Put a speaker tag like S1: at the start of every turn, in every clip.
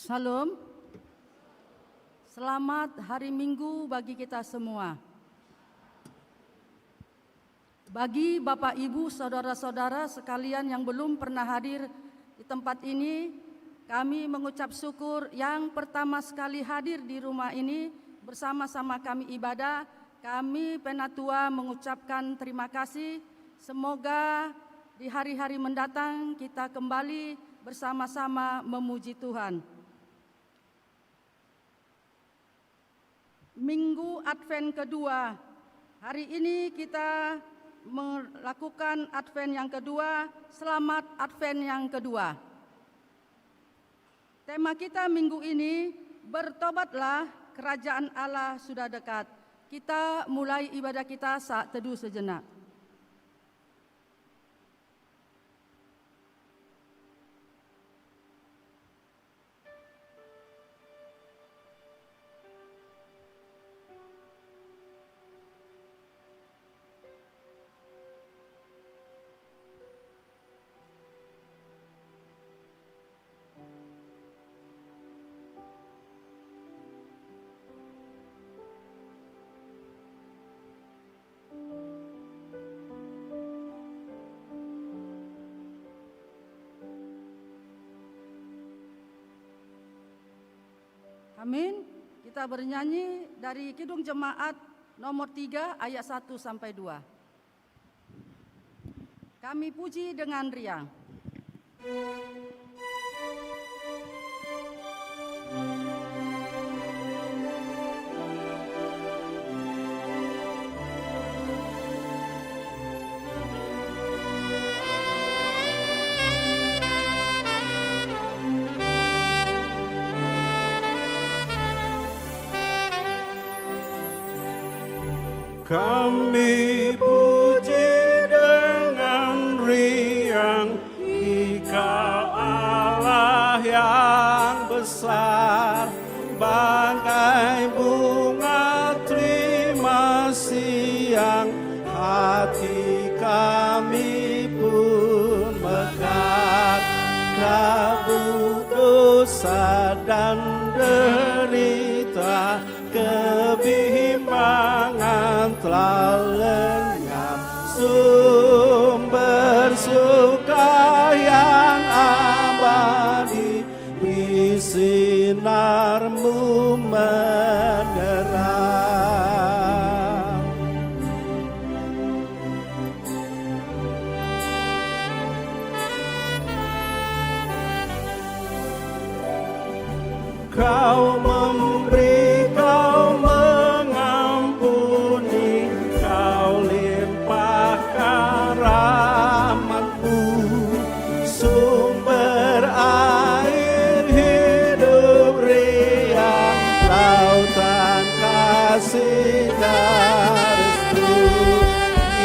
S1: Salam. Selamat hari Minggu bagi kita semua. Bagi Bapak, Ibu, saudara-saudara sekalian yang belum pernah hadir di tempat ini, kami mengucap syukur yang pertama sekali hadir di rumah ini bersama-sama kami ibadah. Kami Penatua mengucapkan terima kasih. Semoga di hari-hari mendatang kita kembali bersama-sama memuji Tuhan. Minggu Advent kedua. Hari ini kita melakukan Advent yang kedua. Selamat Advent yang kedua. Tema kita minggu ini, bertobatlah, kerajaan Allah sudah dekat. Kita mulai ibadah kita saat teduh sejenak. Amin. Kita bernyanyi dari Kidung Jemaat nomor 3 ayat 1 sampai 2. Kami puji dengan riang.
S2: Kami puji dengan riang, Engkau Allah yang besar, bagai bunga terima siang, hati kami pun mekar, kabut dosa dan derita, kebimbangan telah lenyap, sumber suka yang abadi di sinar-Mu menerang. Kau memberi, Kau mengampuni, Kau limpahkan rahmat-Mu, sumber air hidup riang, lautan kasih dan restu,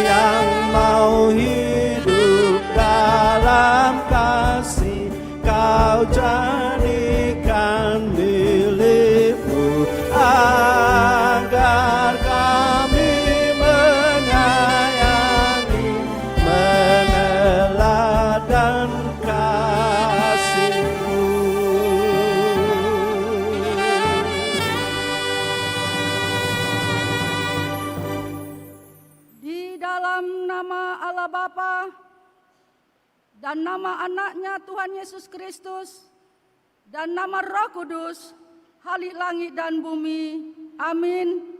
S2: yang mau hidup dalam kasih, Kau jadikan milik-Mu, agar kami menyayangi, meneladan kasih-Mu.
S1: Di dalam nama Allah Bapa dan nama anaknya Tuhan Yesus Kristus dan nama Roh Kudus, Halik langit dan bumi. Amin.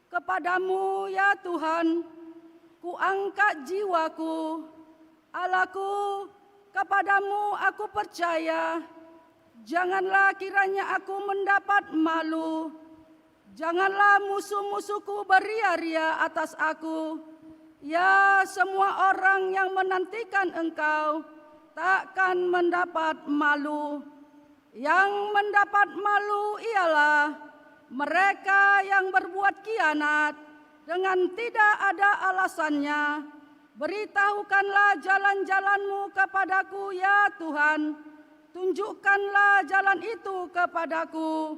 S1: Kepadamu ya Tuhan, kuangkat jiwaku. Allahku, kepadamu aku percaya. Janganlah kiranya aku mendapat malu. Janganlah musuh-musuhku beria-ria atas aku. Ya, semua orang yang menantikan Engkau takkan mendapat malu. Yang mendapat malu ialah mereka yang berbuat khianat dengan tidak ada alasannya. Beritahukanlah jalan-jalan-Mu kepadaku ya Tuhan. Tunjukkanlah jalan itu kepadaku.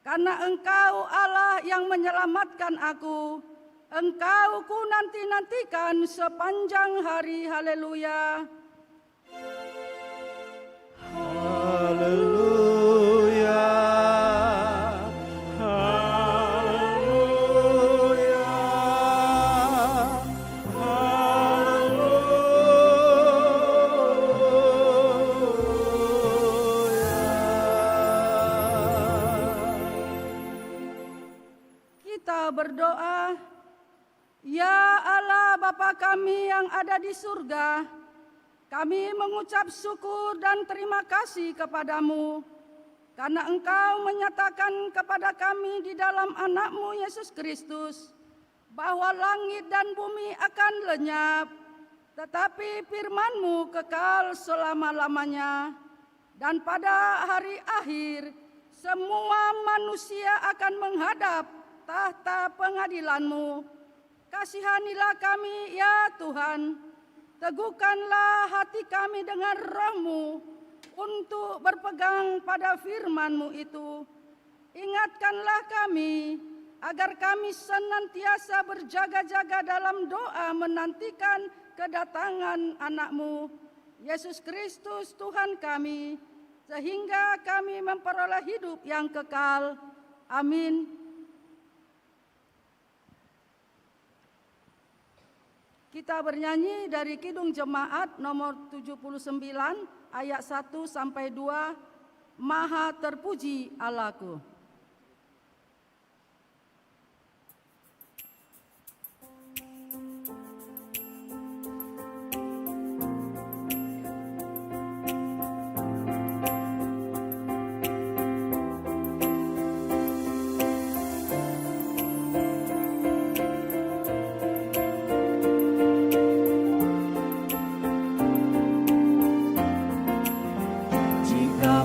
S1: Karena Engkau Allah yang menyelamatkan aku. Engkau ku nanti-nantikan sepanjang hari. Haleluya.
S2: Haleluya.
S1: berdoa. Ya Allah Bapa kami yang ada di surga, kami mengucap syukur dan terima kasih kepadamu karena Engkau menyatakan kepada kami di dalam anak-Mu Yesus Kristus bahwa langit dan bumi akan lenyap, tetapi firman-Mu kekal selama-lamanya. Dan pada hari akhir, semua manusia akan menghadap tahta pengadilan-Mu. Kasihanilah kami ya Tuhan, teguhkanlah hati kami dengan Roh-Mu untuk berpegang pada firman-Mu itu. Ingatkanlah kami agar kami senantiasa berjaga-jaga dalam doa menantikan kedatangan anak-Mu, Yesus Kristus Tuhan kami, sehingga kami memperoleh hidup yang kekal. Amin. Kita bernyanyi dari Kidung Jemaat nomor 79 ayat 1 sampai 2, Maha terpuji Allahku.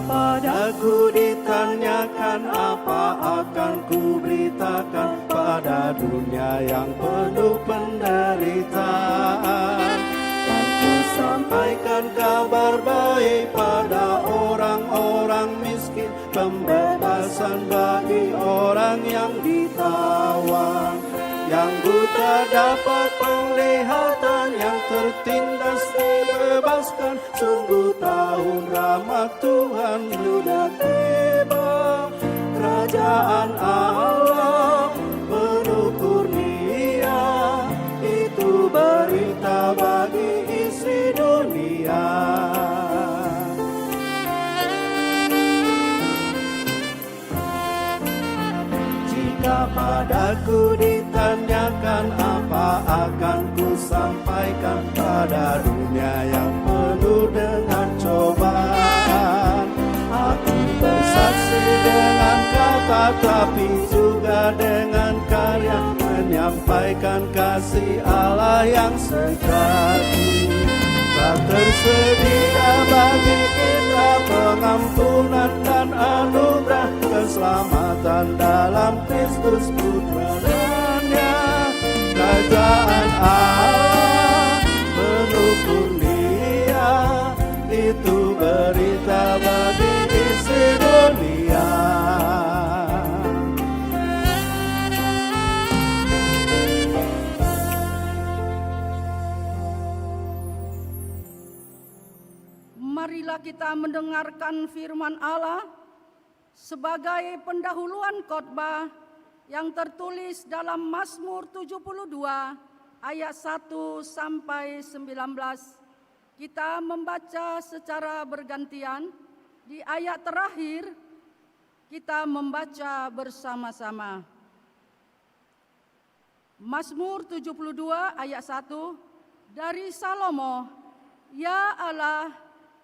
S2: Padaku ditanyakan apa akan ku beritakan pada dunia yang penuh penderitaan. Dan ku sampaikan kabar baik pada orang-orang miskin, pembebasan bagi orang yang ditawan, yang buta dapat penglihatan, yang tertindas dibebaskan. Sungguh tahun rahmat Tuhan sudah tiba. Kerajaan Allah penuh kurnia, itu berita bagi isi dunia. Jika padaku ditanyakan apa akan ku sampaikan pada dunia yang penuh dengan cobaan. Aku bersaksi dengan kata tapi juga dengan karya, menyampaikan kasih Allah yang sejati. Tak tersedia bagi kita pengampunan dan anugerah, keselamatan dalam Kristus Putranya. Kerajaan Allah penuh kurnia, itu berita bagi isi dunia.
S1: Marilah kita mendengarkan firman Allah sebagai pendahuluan khotbah yang tertulis dalam Mazmur 72 ayat 1 sampai 19. Kita membaca secara bergantian. Di ayat terakhir kita membaca bersama-sama. Mazmur 72 ayat 1 dari Salomo. Ya Allah,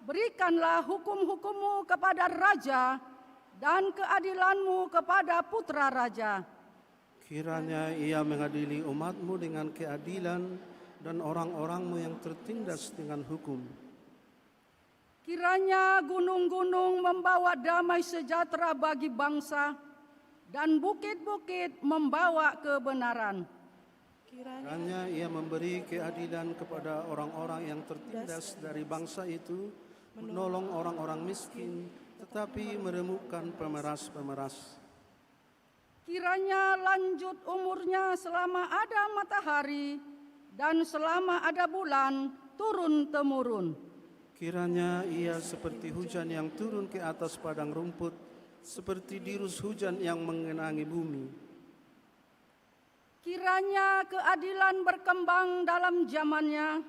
S1: berikanlah hukum-hukum-Mu kepada raja dan keadilan-Mu kepada putra raja.
S2: Kiranya ia mengadili umat-Mu dengan keadilan dan orang-orang-Mu yang tertindas dengan hukum.
S1: Kiranya gunung-gunung membawa damai sejahtera bagi bangsa dan bukit-bukit membawa kebenaran.
S2: Kiranya ia memberi keadilan kepada orang-orang yang tertindas dari bangsa itu, menolong orang-orang miskin, tetapi meremukkan pemeras-pemeras.
S1: Kiranya lanjut umurnya selama ada matahari dan selama ada bulan turun-temurun.
S2: Kiranya ia seperti hujan yang turun ke atas padang rumput, seperti dirus hujan yang mengenangi bumi.
S1: Kiranya keadilan berkembang dalam zamannya,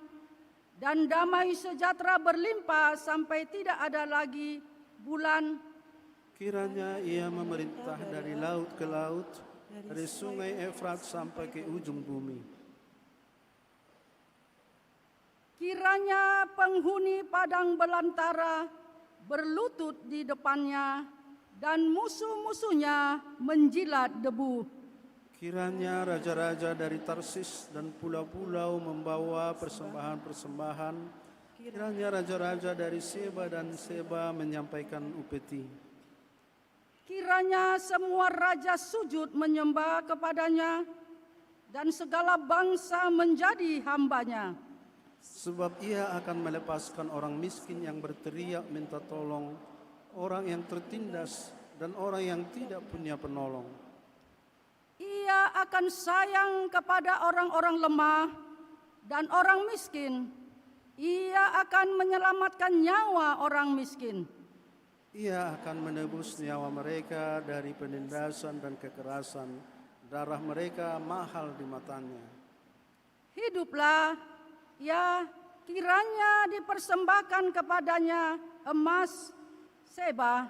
S1: dan damai sejahtera berlimpah sampai tidak ada lagi bulan.
S2: Kiranya ia memerintah dari laut ke laut, dari sungai Efrat sampai ke ujung bumi.
S1: Kiranya penghuni padang belantara berlutut di depannya dan musuh-musuhnya menjilat debu.
S2: Kiranya raja-raja dari Tarsis dan pulau-pulau membawa persembahan-persembahan. Kiranya raja-raja dari Seba dan Seba menyampaikan upeti.
S1: Kiranya semua raja sujud menyembah kepadanya dan segala bangsa menjadi hambanya.
S2: Sebab ia akan melepaskan orang miskin yang berteriak minta tolong, orang yang tertindas dan orang yang tidak punya penolong.
S1: Ia akan sayang kepada orang-orang lemah dan orang miskin. Ia akan menyelamatkan nyawa orang miskin.
S2: Ia akan menebus nyawa mereka dari penindasan dan kekerasan. Darah mereka mahal di matanya.
S1: Hiduplah, ya kiranya dipersembahkan kepadanya emas, seba,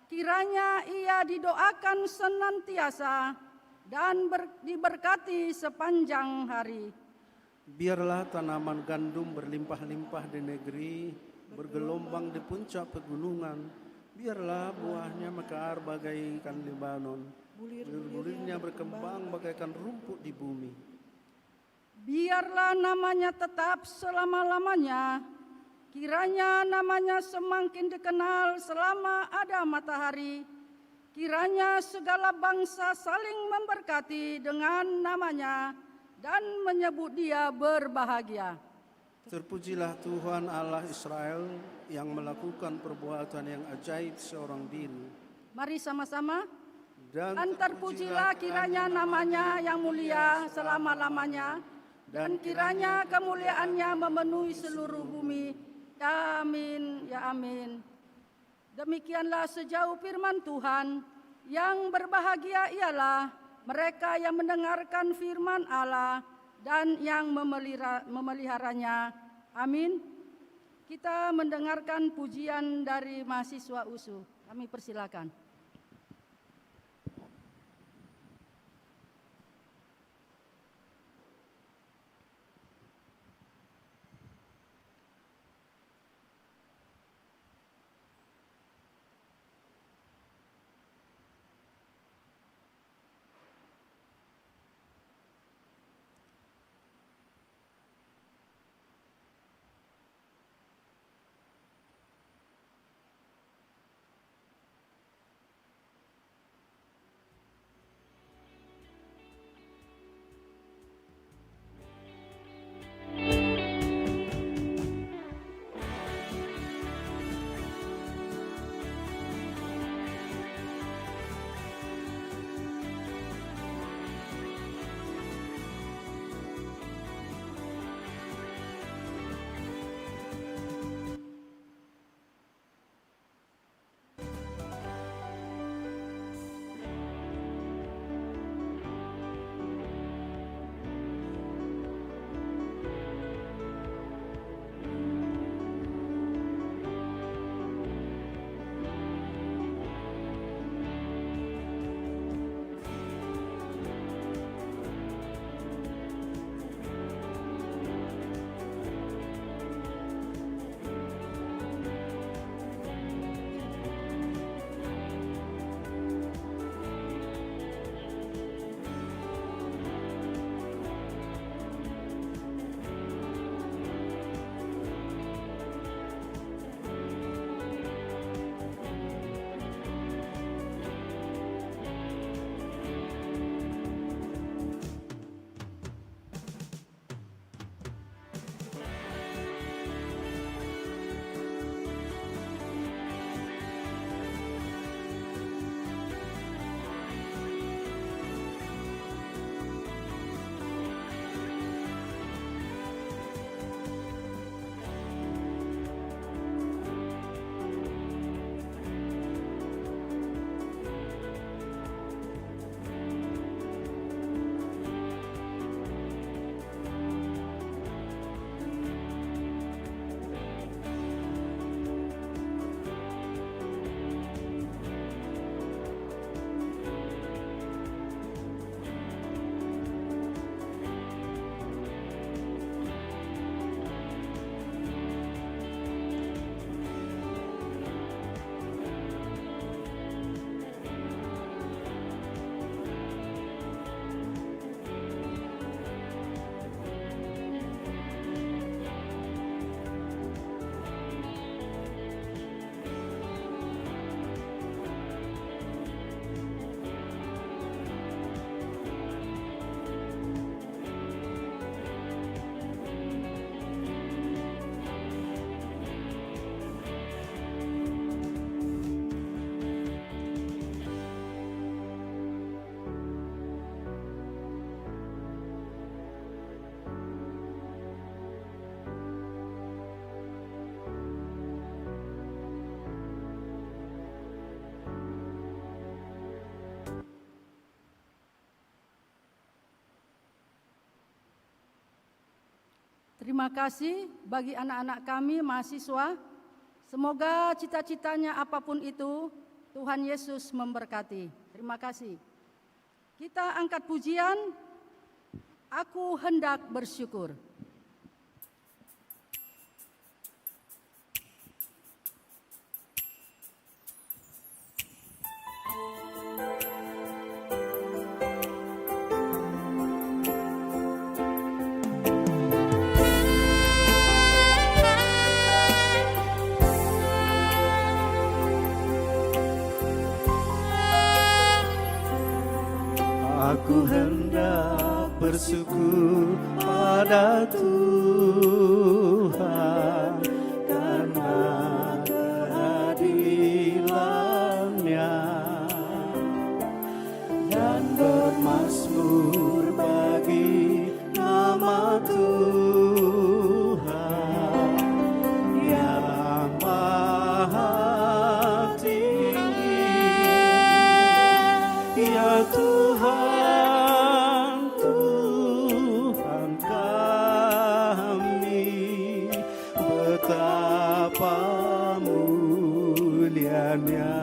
S1: kiranya ia didoakan senantiasa dan diberkati sepanjang hari.
S2: Biarlah tanaman gandum berlimpah-limpah di negeri, bergelombang di puncak pegunungan. Biarlah buahnya mekar bagaikan Libanon, bulir-bulirnya berkembang bagaikan rumput di bumi.
S1: Biarlah namanya tetap selama-lamanya, kiranya namanya semakin dikenal selama ada matahari. Kiranya segala bangsa saling memberkati dengan namanya dan menyebut dia berbahagia.
S2: Terpujilah Tuhan Allah Israel yang melakukan perbuatan yang ajaib seorang diri.
S1: Mari sama-sama.
S2: Dan
S1: Dan terpujilah kiranya namanya yang mulia selama-lamanya, dan kiranya kemuliaannya memenuhi seluruh bumi. Amin, ya amin. Demikianlah sejauh firman Tuhan. Yang berbahagia ialah mereka yang mendengarkan firman Allah dan yang memeliharanya. Amin. Kita mendengarkan pujian dari mahasiswa USU. Kami persilakan. Terima kasih bagi anak-anak kami mahasiswa. Semoga cita-citanya apapun itu, Tuhan Yesus memberkati. Terima kasih. Kita angkat pujian, Aku Hendak Bersyukur.
S2: Aku hendak bersyukur pada Tuhan karena keadilan-Nya dan bermazmur bagi nama Tuhan yang Maha Tinggi. Ya Tuhan, Tuhan kami, betapa mulianya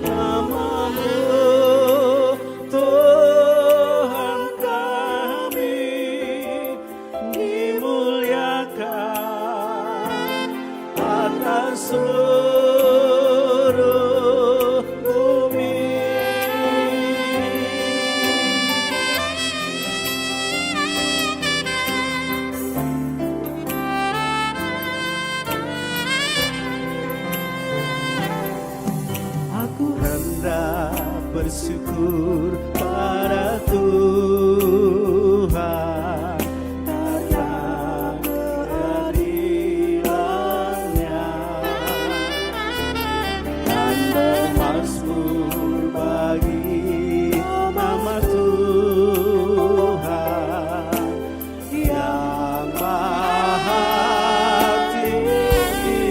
S2: nama-Mu, Tuhan kami, dimuliakan atas seluruh bumi. Aku hendak bersyukur pada Tuhan karena keadilan-Nya dan bermazmur bagi nama Tuhan yang Maha Tinggi.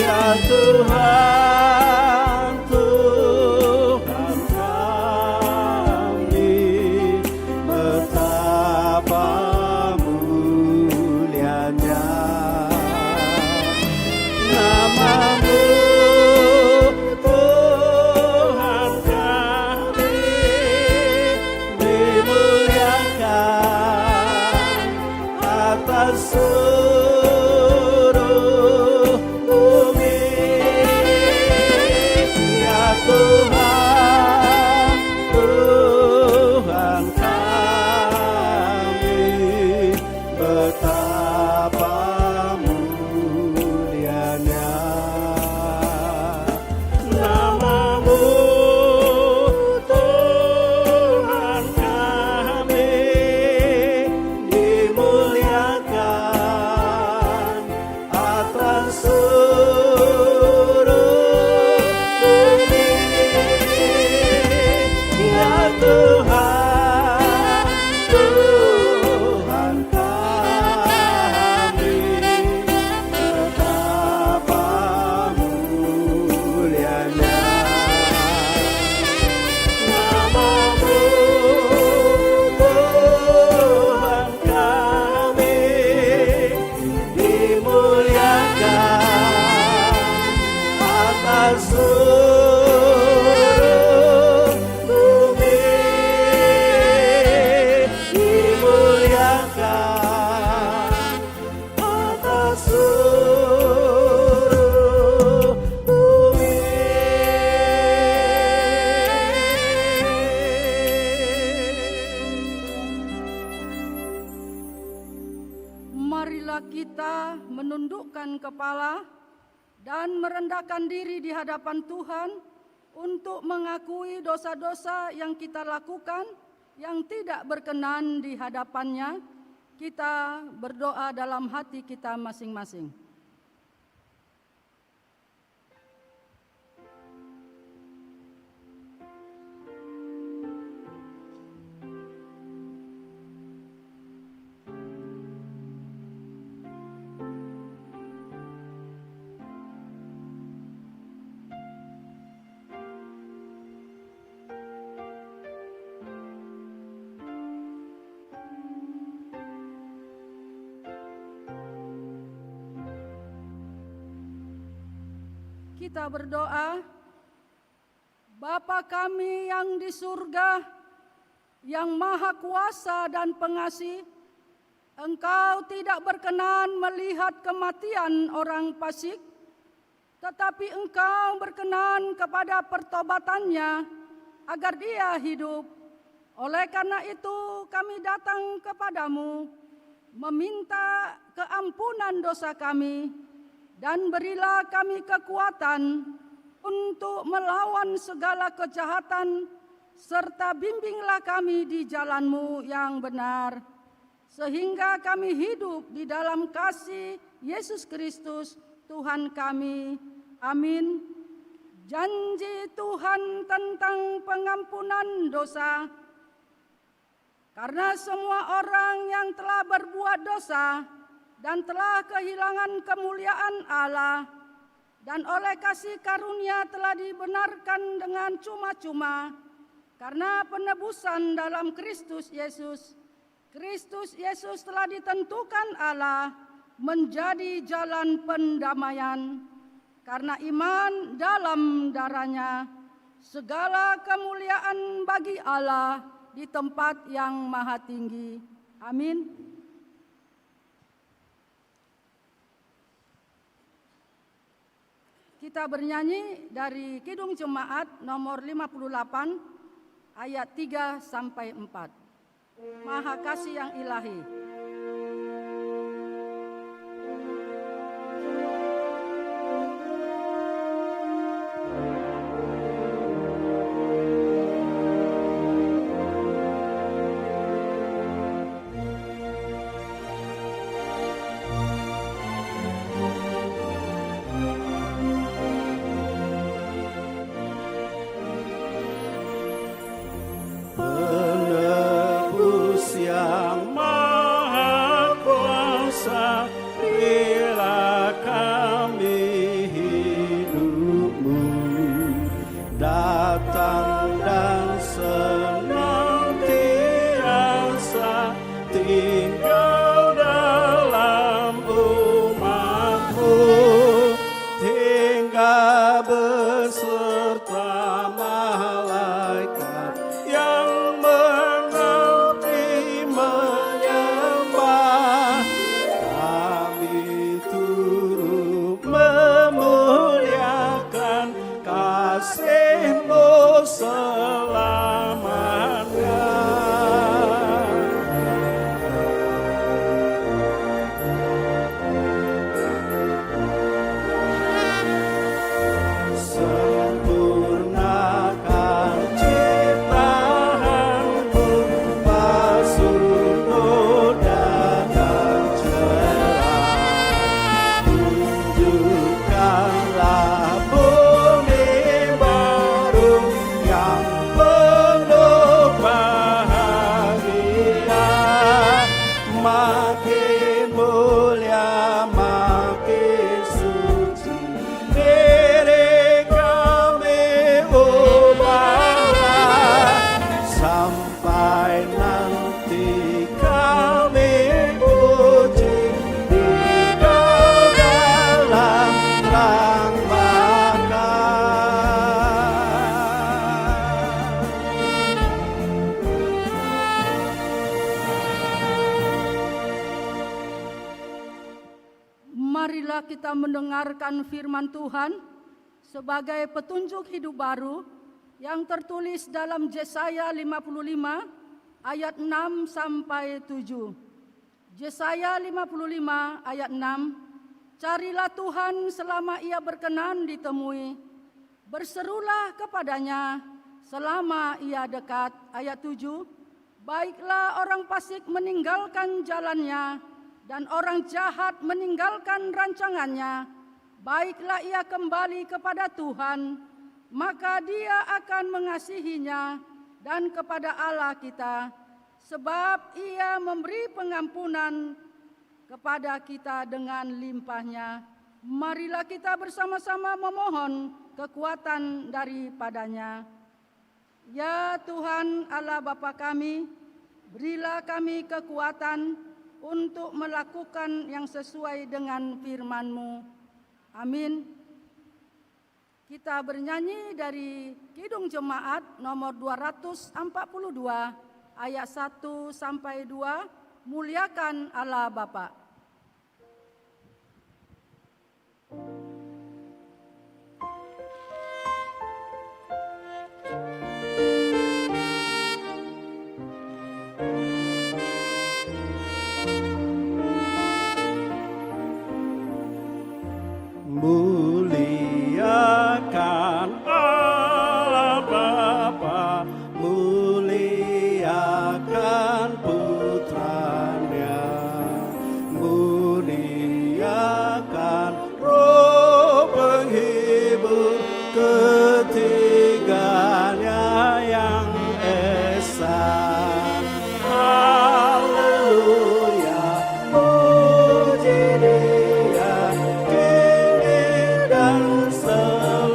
S2: Ya Tuhan, Tuhan kami, betapa mulianya nama-Mu, Tuhan kami, dimuliakan atas seluruh bumi. Ya Tuhan, Tuhan kami, betapa mulianya nama-Mu, Tuhan kami, dimuliakan atas seluruh bumi. Ya Tuhan, Tuhan kami, betapa mulianya nama-Mu, Tuhan kami, dimuliakan atas seluruh bumi. Dimuliakan atas seluruh bumi.
S1: Marilah kita menundukkan kepala dan merendahkan diri di hadapan Tuhan untuk mengakui dosa-dosa yang kita lakukan yang tidak berkenan di hadapan-Nya. Kita berdoa dalam hati kita masing-masing. Kita berdoa. Bapa kami yang di surga, yang maha kuasa dan pengasih, Engkau tidak berkenan melihat kematian orang fasik, tetapi Engkau berkenan kepada pertobatannya agar dia hidup. Oleh karena itu kami datang kepadamu, meminta keampunan dosa kami, dan berilah kami kekuatan untuk melawan segala kejahatan, serta bimbinglah kami di jalan-Mu yang benar, sehingga kami hidup di dalam kasih Yesus Kristus Tuhan kami. Amin. Janji Tuhan tentang pengampunan dosa. Karena semua orang yang telah berbuat dosa dan telah kehilangan kemuliaan Allah, dan oleh kasih karunia telah dibenarkan dengan cuma-cuma karena penebusan dalam Kristus Yesus. Kristus Yesus telah ditentukan Allah menjadi jalan pendamaian. Karena iman dalam darah-Nya, segala kemuliaan bagi Allah di tempat yang maha tinggi. Amin. Kita bernyanyi dari Kidung Jemaat nomor 58 ayat 3 sampai 4. Maha Kasih yang Ilahi. Marilah kita mendengarkan firman Tuhan sebagai petunjuk hidup baru yang tertulis dalam Yesaya 55 ayat 6 sampai 7. Yesaya 55 ayat 6. Carilah Tuhan selama Ia berkenan ditemui. Berserulah kepadanya selama Ia dekat. Ayat 7. Baiklah orang fasik meninggalkan jalannya, dan orang jahat meninggalkan rancangannya. Baiklah ia kembali kepada Tuhan, maka Dia akan mengasihinya, dan kepada Allah kita, sebab Ia memberi pengampunan kepada kita dengan limpahnya. Marilah kita bersama-sama memohon kekuatan daripadanya. Ya Tuhan Allah Bapa kami, berilah kami kekuatan untuk melakukan yang sesuai dengan firman-Mu. Amin. Kita bernyanyi dari Kidung Jemaat nomor 242 ayat 1 sampai 2, Muliakan Allah Bapa.
S2: Muliakan Allah Bapa, muliakan Putranya, muliakan Roh penghibur ketiganya yang esa. Haleluya, puji Dia kini dan selamanya.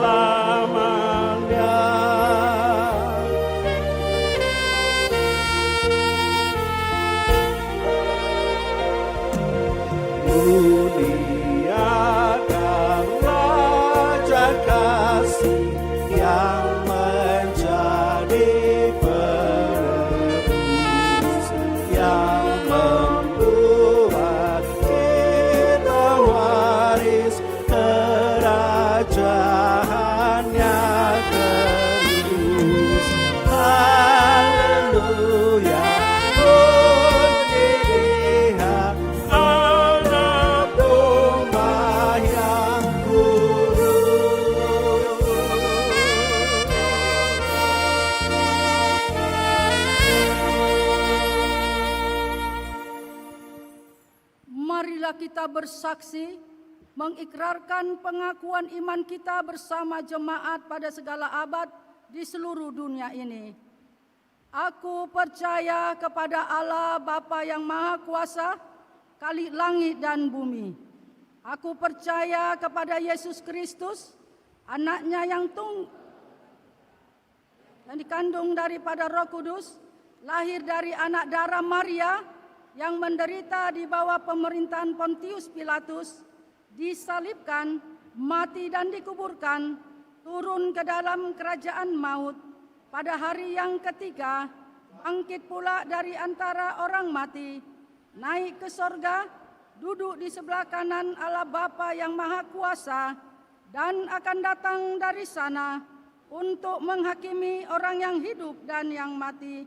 S2: Muliakan Raja Kasih yang menjadi penebus, yang membuat kita waris kerajaannya terus. Haleluya, puji Dia, Anak Domba yang kudus.
S1: Marilah kita bersaksi, mengikrarkan pengakuan iman kita bersama jemaat pada segala abad di seluruh dunia ini. Aku percaya kepada Allah Bapa yang Maha Kuasa, Khalik langit dan bumi. Aku percaya kepada Yesus Kristus, anaknya yang dikandung daripada Roh Kudus, lahir dari anak darah Maria, yang menderita di bawah pemerintahan Pontius Pilatus, disalibkan, mati dan dikuburkan, turun ke dalam kerajaan maut, pada hari yang ketiga, bangkit pula dari antara orang mati, naik ke sorga, duduk di sebelah kanan Allah Bapa yang Maha Kuasa, dan akan datang dari sana untuk menghakimi orang yang hidup dan yang mati.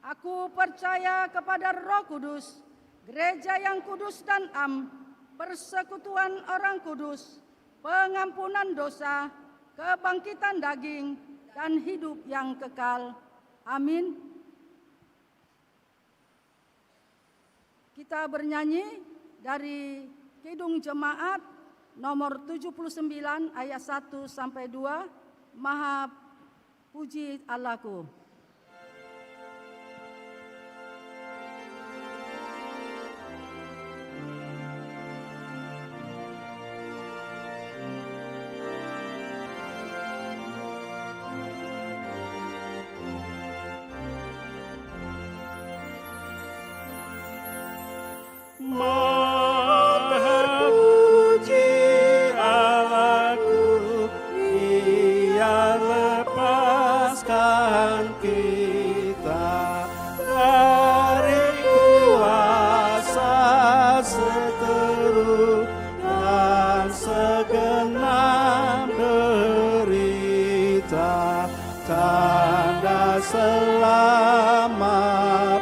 S1: Aku percaya kepada Roh Kudus, gereja yang kudus dan am, persekutuan orang kudus, pengampunan dosa, kebangkitan daging, dan hidup yang kekal. Amin. Kita bernyanyi dari Kidung Jemaat nomor 79 ayat 1 sampai 2, Maha Puji Allahku.
S2: Maha puji Allahku, Ia lepaskan kita dari kuasa seteru dan segenap derita. Tanda selamat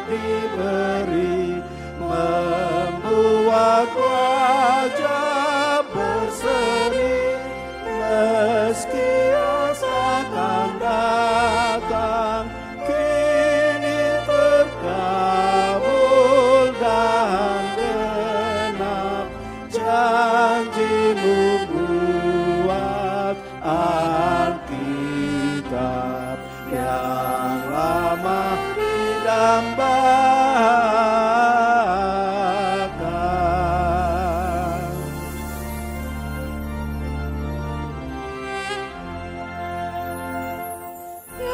S2: diberi, membuat wajah berseri, meski akan datang, kini terkabul dan genap janjimu buat Alkitab yang lama didambakan.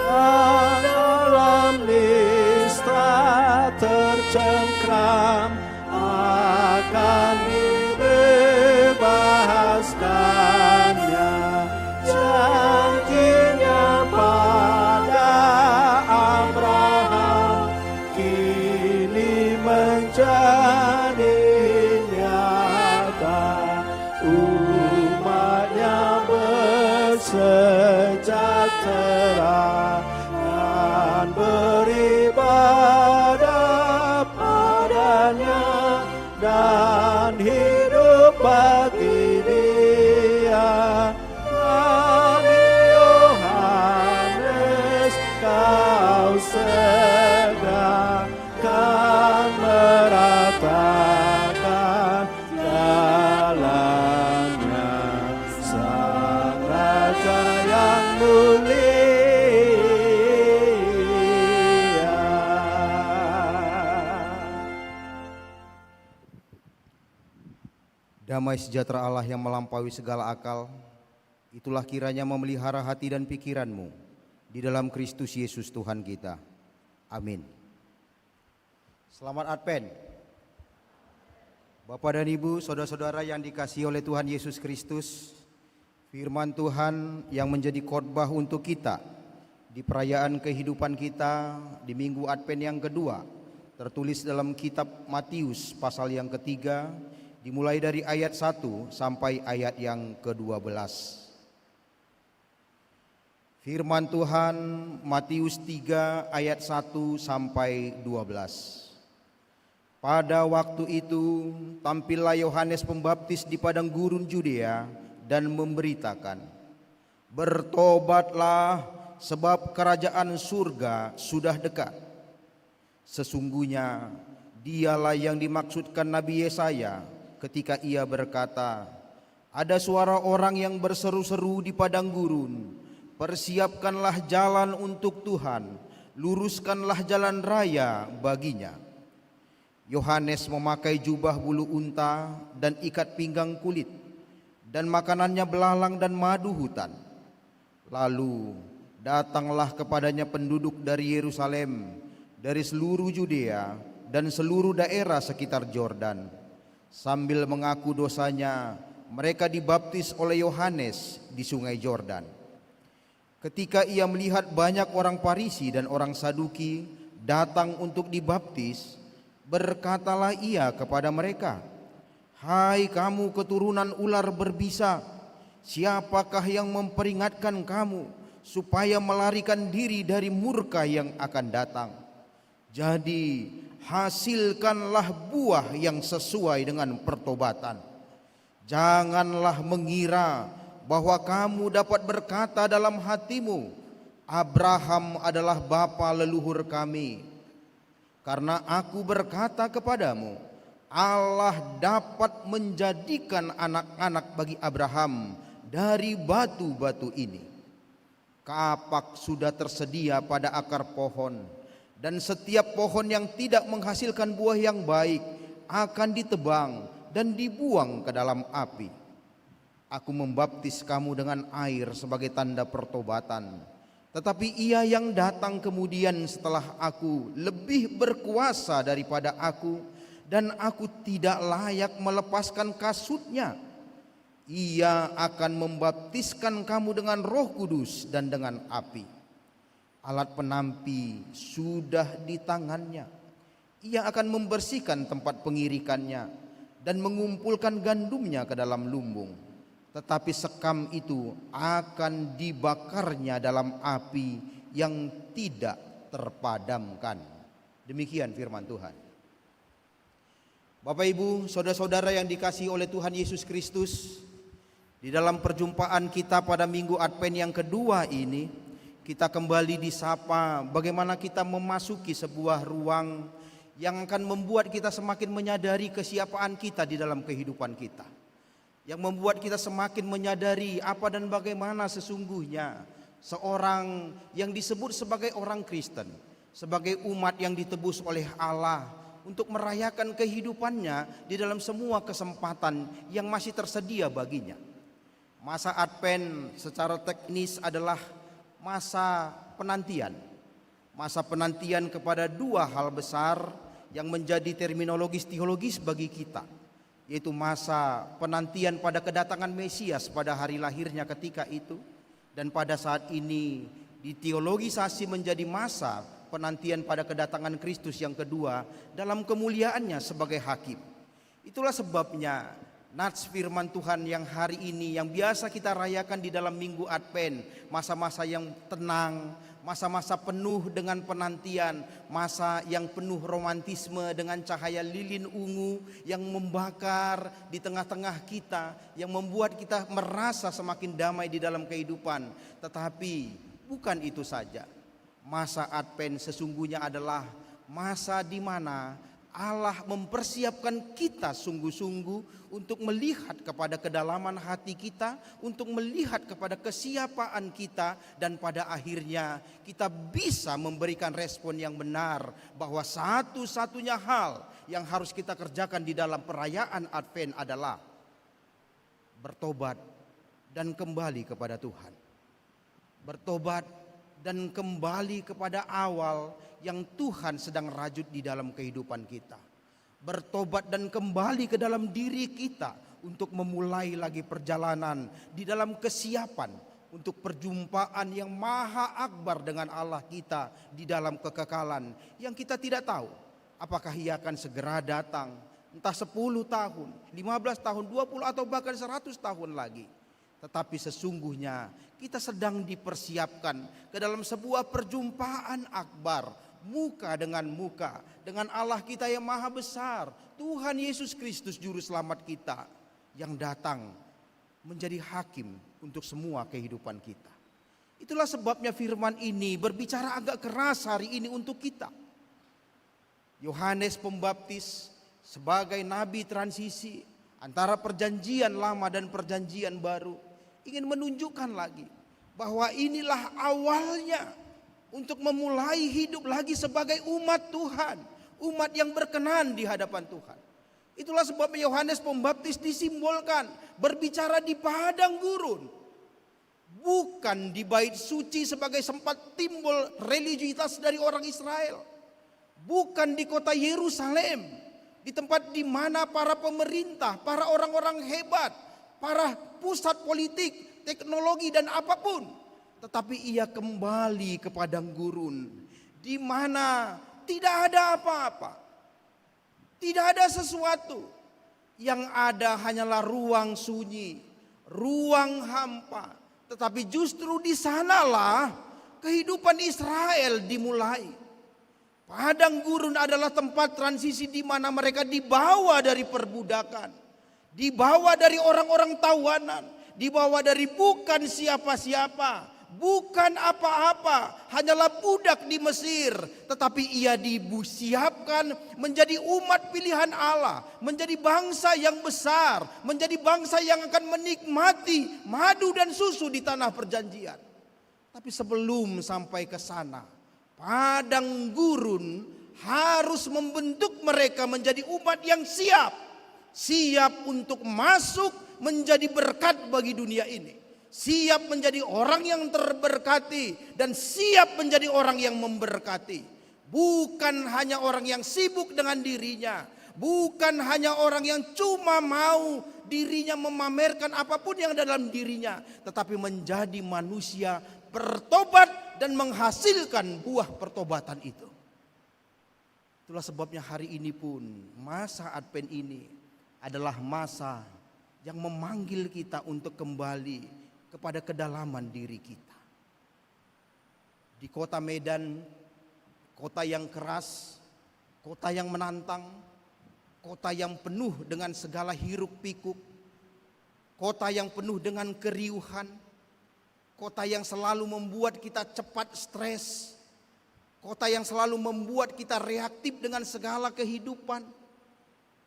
S2: Dalam lista tercengkram akan dibebaskan. sejahtera dan beribadah padanya dan hidup bagi Dia. Kami Yohanes, kau segera kan meratakan jalannya Sang Raja yang mulia.
S3: Damai sejahtera Allah yang melampaui segala akal, itulah kiranya memelihara hati dan pikiranmu di dalam Kristus Yesus Tuhan kita. Amin. Selamat Advent. Bapak dan Ibu, saudara-saudara yang dikasihi oleh Tuhan Yesus Kristus, firman Tuhan yang menjadi khotbah untuk kita di perayaan kehidupan kita di Minggu Advent yang kedua tertulis dalam kitab Matius pasal yang ketiga, dimulai dari ayat 1 sampai ayat yang ke-12. Firman Tuhan Matius 3 ayat 1 sampai 12. Pada waktu itu tampillah Yohanes Pembaptis di padang gurun Judea dan memberitakan, "Bertobatlah, sebab kerajaan surga sudah dekat." Sesungguhnya dialah yang dimaksudkan Nabi Yesaya ketika ia berkata, "Ada suara orang yang berseru-seru di padang gurun, persiapkanlah jalan untuk Tuhan, luruskanlah jalan raya baginya." Yohanes memakai jubah bulu unta dan ikat pinggang kulit, dan makanannya belalang dan madu hutan. Lalu datanglah kepadanya penduduk dari Yerusalem, dari seluruh Judea dan seluruh daerah sekitar Yordan. Sambil mengaku dosanya, mereka dibaptis oleh Yohanes di sungai Yordan. Ketika ia melihat banyak orang Farisi dan orang Saduki datang untuk dibaptis, berkatalah ia kepada mereka, "Hai kamu keturunan ular berbisa, siapakah yang memperingatkan kamu supaya melarikan diri dari murka yang akan datang? Jadi hasilkanlah buah yang sesuai dengan pertobatan. Janganlah mengira bahwa kamu dapat berkata dalam hatimu, Abraham adalah bapa leluhur kami. Karena aku berkata kepadamu, Allah dapat menjadikan anak-anak bagi Abraham dari batu-batu ini. Kapak sudah tersedia pada akar pohon, dan setiap pohon yang tidak menghasilkan buah yang baik akan ditebang dan dibuang ke dalam api. Aku membaptis kamu dengan air sebagai tanda pertobatan, tetapi ia yang datang kemudian setelah aku lebih berkuasa daripada aku, dan aku tidak layak melepaskan kasutnya. Ia akan membaptiskan kamu dengan Roh Kudus dan dengan api. Alat penampi sudah di tangannya. Ia akan membersihkan tempat pengirikannya dan mengumpulkan gandumnya ke dalam lumbung. Tetapi sekam itu akan dibakarnya dalam api yang tidak terpadamkan." Demikian firman Tuhan. Bapak Ibu, saudara-saudara yang dikasihi oleh Tuhan Yesus Kristus, di dalam perjumpaan kita pada Minggu Advent yang kedua ini, kita kembali disapa bagaimana kita memasuki sebuah ruang yang akan membuat kita semakin menyadari kesiapaan kita di dalam kehidupan kita, yang membuat kita semakin menyadari apa dan bagaimana sesungguhnya seorang yang disebut sebagai orang Kristen, sebagai umat yang ditebus oleh Allah, untuk merayakan kehidupannya di dalam semua kesempatan yang masih tersedia baginya. Masa Advent secara teknis adalah masa penantian. Masa penantian kepada dua hal besar yang menjadi terminologis teologis bagi kita, yaitu masa penantian pada kedatangan Mesias pada hari lahirnya ketika itu, dan pada saat ini diteologisasi menjadi masa penantian pada kedatangan Kristus yang kedua dalam kemuliaannya sebagai hakim. Itulah sebabnya nats firman Tuhan yang hari ini, yang biasa kita rayakan di dalam Minggu Advent, masa-masa yang tenang, masa-masa penuh dengan penantian, masa yang penuh romantisme dengan cahaya lilin ungu yang membakar di tengah-tengah kita, yang membuat kita merasa semakin damai di dalam kehidupan. Tetapi bukan itu saja. Masa Advent sesungguhnya adalah masa di mana Allah mempersiapkan kita sungguh-sungguh untuk melihat kepada kedalaman hati kita, untuk melihat kepada kesiapaan kita, dan pada akhirnya kita bisa memberikan respon yang benar bahwa satu-satunya hal yang harus kita kerjakan di dalam perayaan Advent adalah bertobat dan kembali kepada Tuhan. Bertobat dan kembali kepada awal yang Tuhan sedang rajut di dalam kehidupan kita. Bertobat dan kembali ke dalam diri kita untuk memulai lagi perjalanan di dalam kesiapan untuk perjumpaan yang maha akbar dengan Allah kita di dalam kekekalan yang kita tidak tahu apakah ia akan segera datang, entah 10 tahun, 15 tahun, 20 atau bahkan 100 tahun lagi. Tetapi sesungguhnya kita sedang dipersiapkan ke dalam sebuah perjumpaan akbar, muka dengan muka, dengan Allah kita yang maha besar, Tuhan Yesus Kristus Juru Selamat kita, yang datang menjadi hakim untuk semua kehidupan kita. Itulah sebabnya firman ini berbicara agak keras hari ini untuk kita. Yohanes Pembaptis sebagai nabi transisi antara perjanjian lama dan perjanjian baru ingin menunjukkan lagi bahwa inilah awalnya untuk memulai hidup lagi sebagai umat Tuhan, umat yang berkenan di hadapan Tuhan. Itulah sebabnya Yohanes Pembaptis disimbolkan berbicara di padang gurun, bukan di bait suci sebagai sempat timbul religiusitas dari orang Israel, bukan di kota Yerusalem, di tempat di mana para pemerintah, para orang-orang hebat, para pusat politik, teknologi dan apapun, tetapi ia kembali ke padang gurun di mana tidak ada apa-apa, tidak ada sesuatu, yang ada hanyalah ruang sunyi, ruang hampa. Tetapi justru di sanalah kehidupan Israel dimulai. Padang gurun adalah tempat transisi di mana mereka dibawa dari perbudakan, dibawa dari orang-orang tawanan, dibawa dari bukan siapa-siapa, bukan apa-apa, hanyalah budak di Mesir, tetapi ia disiapkan menjadi umat pilihan Allah, menjadi bangsa yang besar, menjadi bangsa yang akan menikmati madu dan susu di tanah perjanjian. Tapi sebelum sampai ke sana, padang gurun harus membentuk mereka menjadi umat yang siap untuk masuk menjadi berkat bagi dunia ini, siap menjadi orang yang terberkati dan siap menjadi orang yang memberkati. Bukan hanya orang yang sibuk dengan dirinya, bukan hanya orang yang cuma mau dirinya memamerkan apapun yang ada dalam dirinya, tetapi menjadi manusia bertobat dan menghasilkan buah pertobatan itu. Itulah sebabnya hari ini pun masa Advent ini adalah masa yang memanggil kita untuk kembali kepada kedalaman diri kita. Di kota Medan, kota yang keras, kota yang menantang, kota yang penuh dengan segala hiruk pikuk, kota yang penuh dengan keriuhan, kota yang selalu membuat kita cepat stres, kota yang selalu membuat kita reaktif dengan segala kehidupan,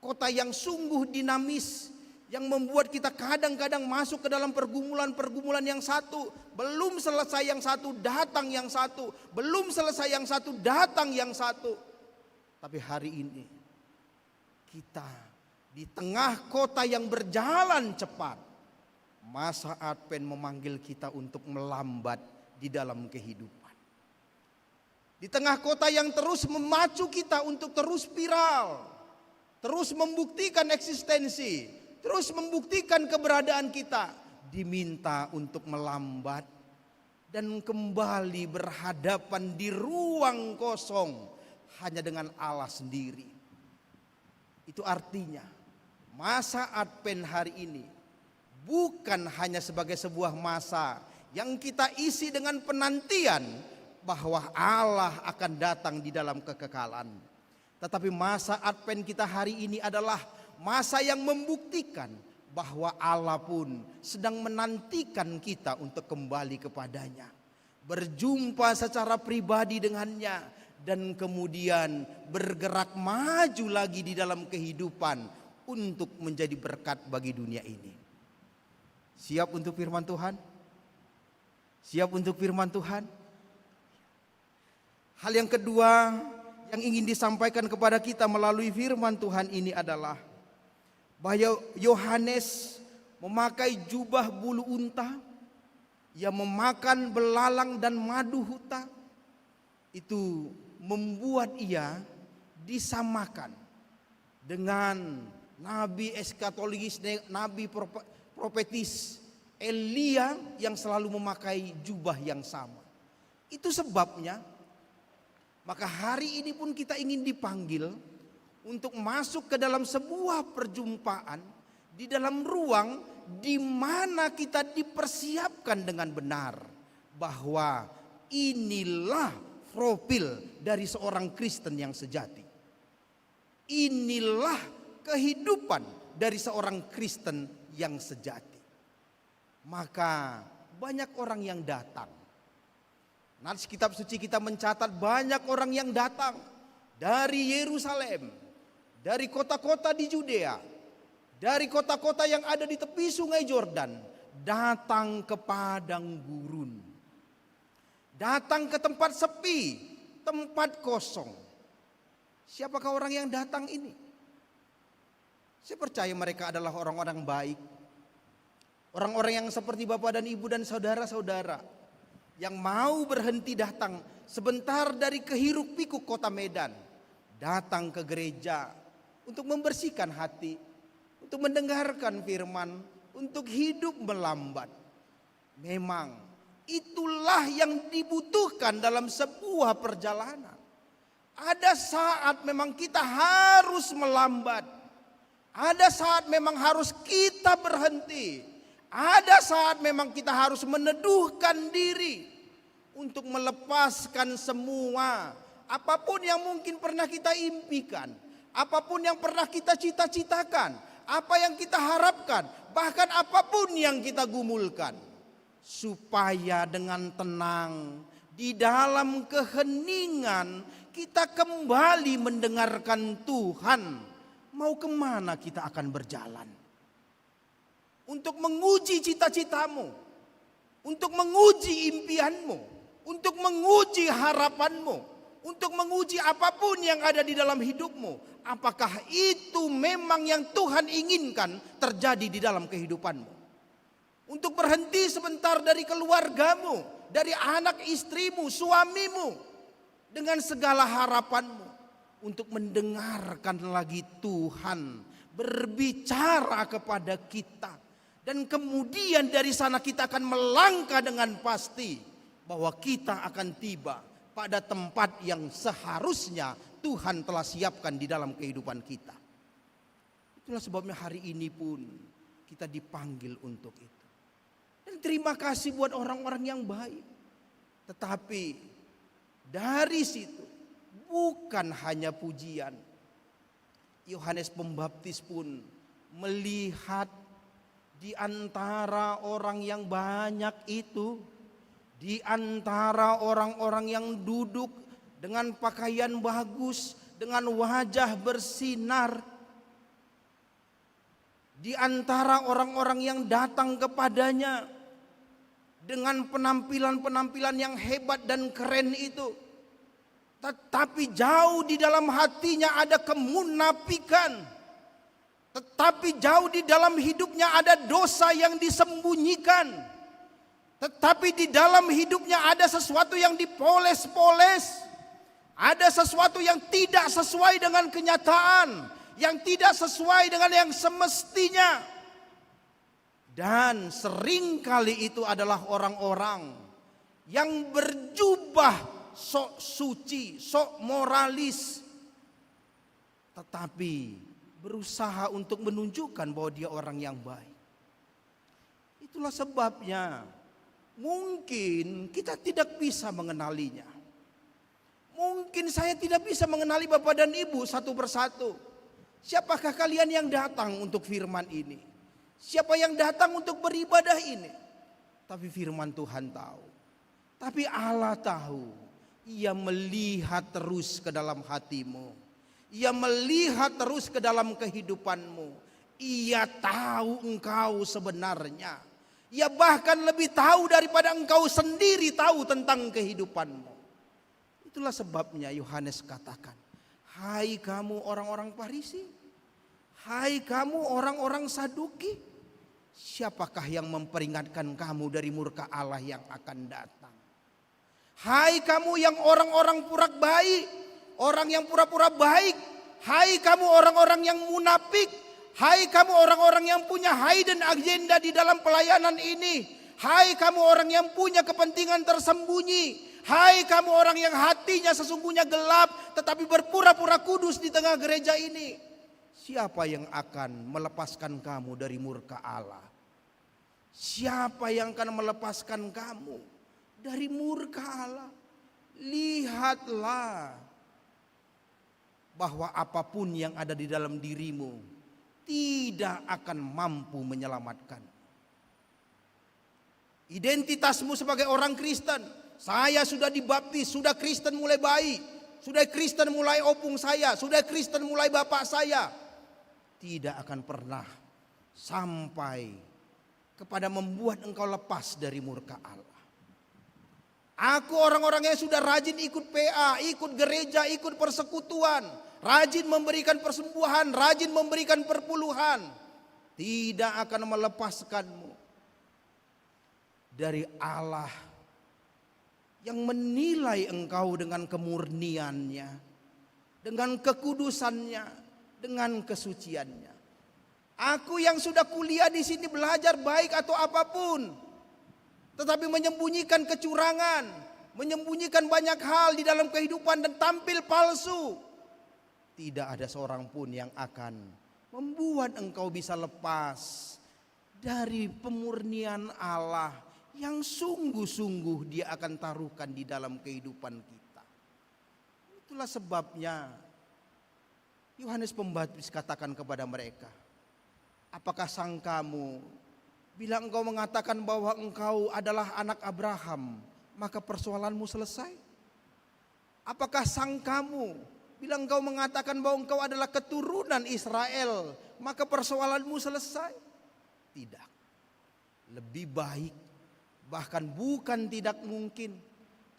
S3: kota yang sungguh dinamis, yang membuat kita kadang-kadang masuk ke dalam pergumulan-pergumulan yang satu, belum selesai yang satu, datang yang satu, belum selesai yang satu, datang yang satu. Tapi hari ini kita di tengah kota yang berjalan cepat, masa Advent memanggil kita untuk melambat di dalam kehidupan. Di tengah kota yang terus memacu kita untuk terus viral, terus membuktikan eksistensi, terus membuktikan keberadaan kita, diminta untuk melambat dan kembali berhadapan di ruang kosong hanya dengan Allah sendiri. Itu artinya masa Advent hari ini bukan hanya sebagai sebuah masa yang kita isi dengan penantian bahwa Allah akan datang di dalam kekekalan. Tetapi masa Advent kita hari ini adalah masa yang membuktikan bahwa Allah pun sedang menantikan kita untuk kembali kepadanya, berjumpa secara pribadi dengannya, dan kemudian bergerak maju lagi di dalam kehidupan untuk menjadi berkat bagi dunia ini. Siap untuk firman Tuhan? Siap untuk firman Tuhan? Hal yang kedua yang ingin disampaikan kepada kita melalui firman Tuhan ini adalah bahwa Yohanes memakai jubah bulu unta, ia memakan belalang dan madu huta. Itu membuat ia disamakan dengan nabi eskatologis, nabi profetis Elia yang selalu memakai jubah yang sama. Itu sebabnya maka hari ini pun kita ingin dipanggil untuk masuk ke dalam sebuah perjumpaan di dalam ruang di mana kita dipersiapkan dengan benar bahwa inilah profil dari seorang Kristen yang sejati. Inilah kehidupan dari seorang Kristen yang sejati. Maka banyak orang yang datang. Nats kitab suci kita mencatat banyak orang yang datang dari Yerusalem, dari kota-kota di Judea, dari kota-kota yang ada di tepi sungai Yordan, datang ke padang gurun. Datang ke tempat sepi, tempat kosong. Siapakah orang yang datang ini? Saya percaya mereka adalah orang-orang baik. Orang-orang yang seperti Bapak dan Ibu dan saudara-saudara yang mau berhenti datang sebentar dari kehiruk pikuk kota Medan, datang ke gereja untuk membersihkan hati, untuk mendengarkan firman, untuk hidup melambat. Memang itulah yang dibutuhkan dalam sebuah perjalanan. Ada saat memang kita harus melambat. Ada saat memang harus kita berhenti. Ada saat memang kita harus meneduhkan diri untuk melepaskan semua apapun yang mungkin pernah kita impikan, apapun yang pernah kita cita-citakan, apa yang kita harapkan, bahkan apapun yang kita gumulkan, supaya dengan tenang di dalam keheningan kita kembali mendengarkan Tuhan mau kemana kita akan berjalan. Untuk menguji cita-citamu, untuk menguji impianmu, untuk menguji harapanmu, untuk menguji apapun yang ada di dalam hidupmu. Apakah itu memang yang Tuhan inginkan terjadi di dalam kehidupanmu? Untuk berhenti sebentar dari keluargamu, dari anak istrimu, suamimu, dengan segala harapanmu, untuk mendengarkan lagi Tuhan berbicara kepada kita. Dan kemudian dari sana kita akan melangkah dengan pasti bahwa kita akan tiba pada tempat yang seharusnya Tuhan telah siapkan di dalam kehidupan kita. Itulah sebabnya hari ini pun kita dipanggil untuk itu. Dan terima kasih buat orang-orang yang baik. Tetapi dari situ bukan hanya pujian. Yohanes Pembaptis pun melihat di antara orang yang banyak itu, di antara orang-orang yang duduk dengan pakaian bagus, dengan wajah bersinar, di antara orang-orang yang datang kepadanya dengan penampilan-penampilan yang hebat dan keren itu, tetapi jauh di dalam hatinya ada kemunafikan. Tetapi jauh di dalam hidupnya ada dosa yang disembunyikan. Tetapi di dalam hidupnya ada sesuatu yang dipoles-poles. Ada sesuatu yang tidak sesuai dengan kenyataan, yang tidak sesuai dengan yang semestinya. Dan seringkali itu adalah orang-orang yang berjubah sok suci, sok moralis. Tetapi berusaha untuk menunjukkan bahwa dia orang yang baik. Itulah sebabnya mungkin kita tidak bisa mengenalinya. Mungkin saya tidak bisa mengenali Bapak dan Ibu satu persatu. Siapakah kalian yang datang untuk firman ini? Siapa yang datang untuk beribadah ini? Tapi firman Tuhan tahu. Tapi Allah tahu. Ia melihat terus ke dalam hatimu. Ia melihat terus ke dalam kehidupanmu. Ia tahu engkau sebenarnya. Ia bahkan lebih tahu daripada engkau sendiri tahu tentang kehidupanmu. Itulah sebabnya Yohanes katakan, hai kamu orang-orang Farisi, hai kamu orang-orang Saduki, siapakah yang memperingatkan kamu dari murka Allah yang akan datang? Hai kamu yang orang-orang orang yang pura-pura baik, hai kamu orang-orang yang munafik, hai kamu orang-orang yang punya hidden agenda di dalam pelayanan ini, hai kamu orang yang punya kepentingan tersembunyi, hai kamu orang yang hatinya sesungguhnya gelap tetapi berpura-pura kudus di tengah gereja ini. Siapa yang akan melepaskan kamu dari murka Allah? Siapa yang akan melepaskan kamu dari murka Allah? Lihatlah bahwa apapun yang ada di dalam dirimu tidak akan mampu menyelamatkan. Identitasmu sebagai orang Kristen, saya sudah dibaptis, sudah Kristen mulai bayi, sudah Kristen mulai opung saya, sudah Kristen mulai bapak saya, tidak akan pernah sampai kepada membuat engkau lepas dari murka Allah. Aku orang-orang yang sudah rajin ikut PA, ikut gereja, ikut persekutuan, rajin memberikan persembahan, rajin memberikan perpuluhan, tidak akan melepaskanmu dari Allah yang menilai engkau dengan kemurniannya, dengan kekudusannya, dengan kesuciannya. Aku yang sudah kuliah di sini belajar baik atau apapun, tetapi menyembunyikan kecurangan, menyembunyikan banyak hal di dalam kehidupan dan tampil palsu, tidak ada seorang pun yang akan membuat engkau bisa lepas dari pemurnian Allah yang sungguh-sungguh Dia akan taruhkan di dalam kehidupan kita. Itulah sebabnya Yohanes Pembaptis katakan kepada mereka, apakah sangkamu bila engkau mengatakan bahwa engkau adalah anak Abraham, maka persoalanmu selesai? Apakah sangkamu bila engkau mengatakan bahwa engkau adalah keturunan Israel, maka persoalanmu selesai? Tidak. Lebih baik, bahkan bukan tidak mungkin,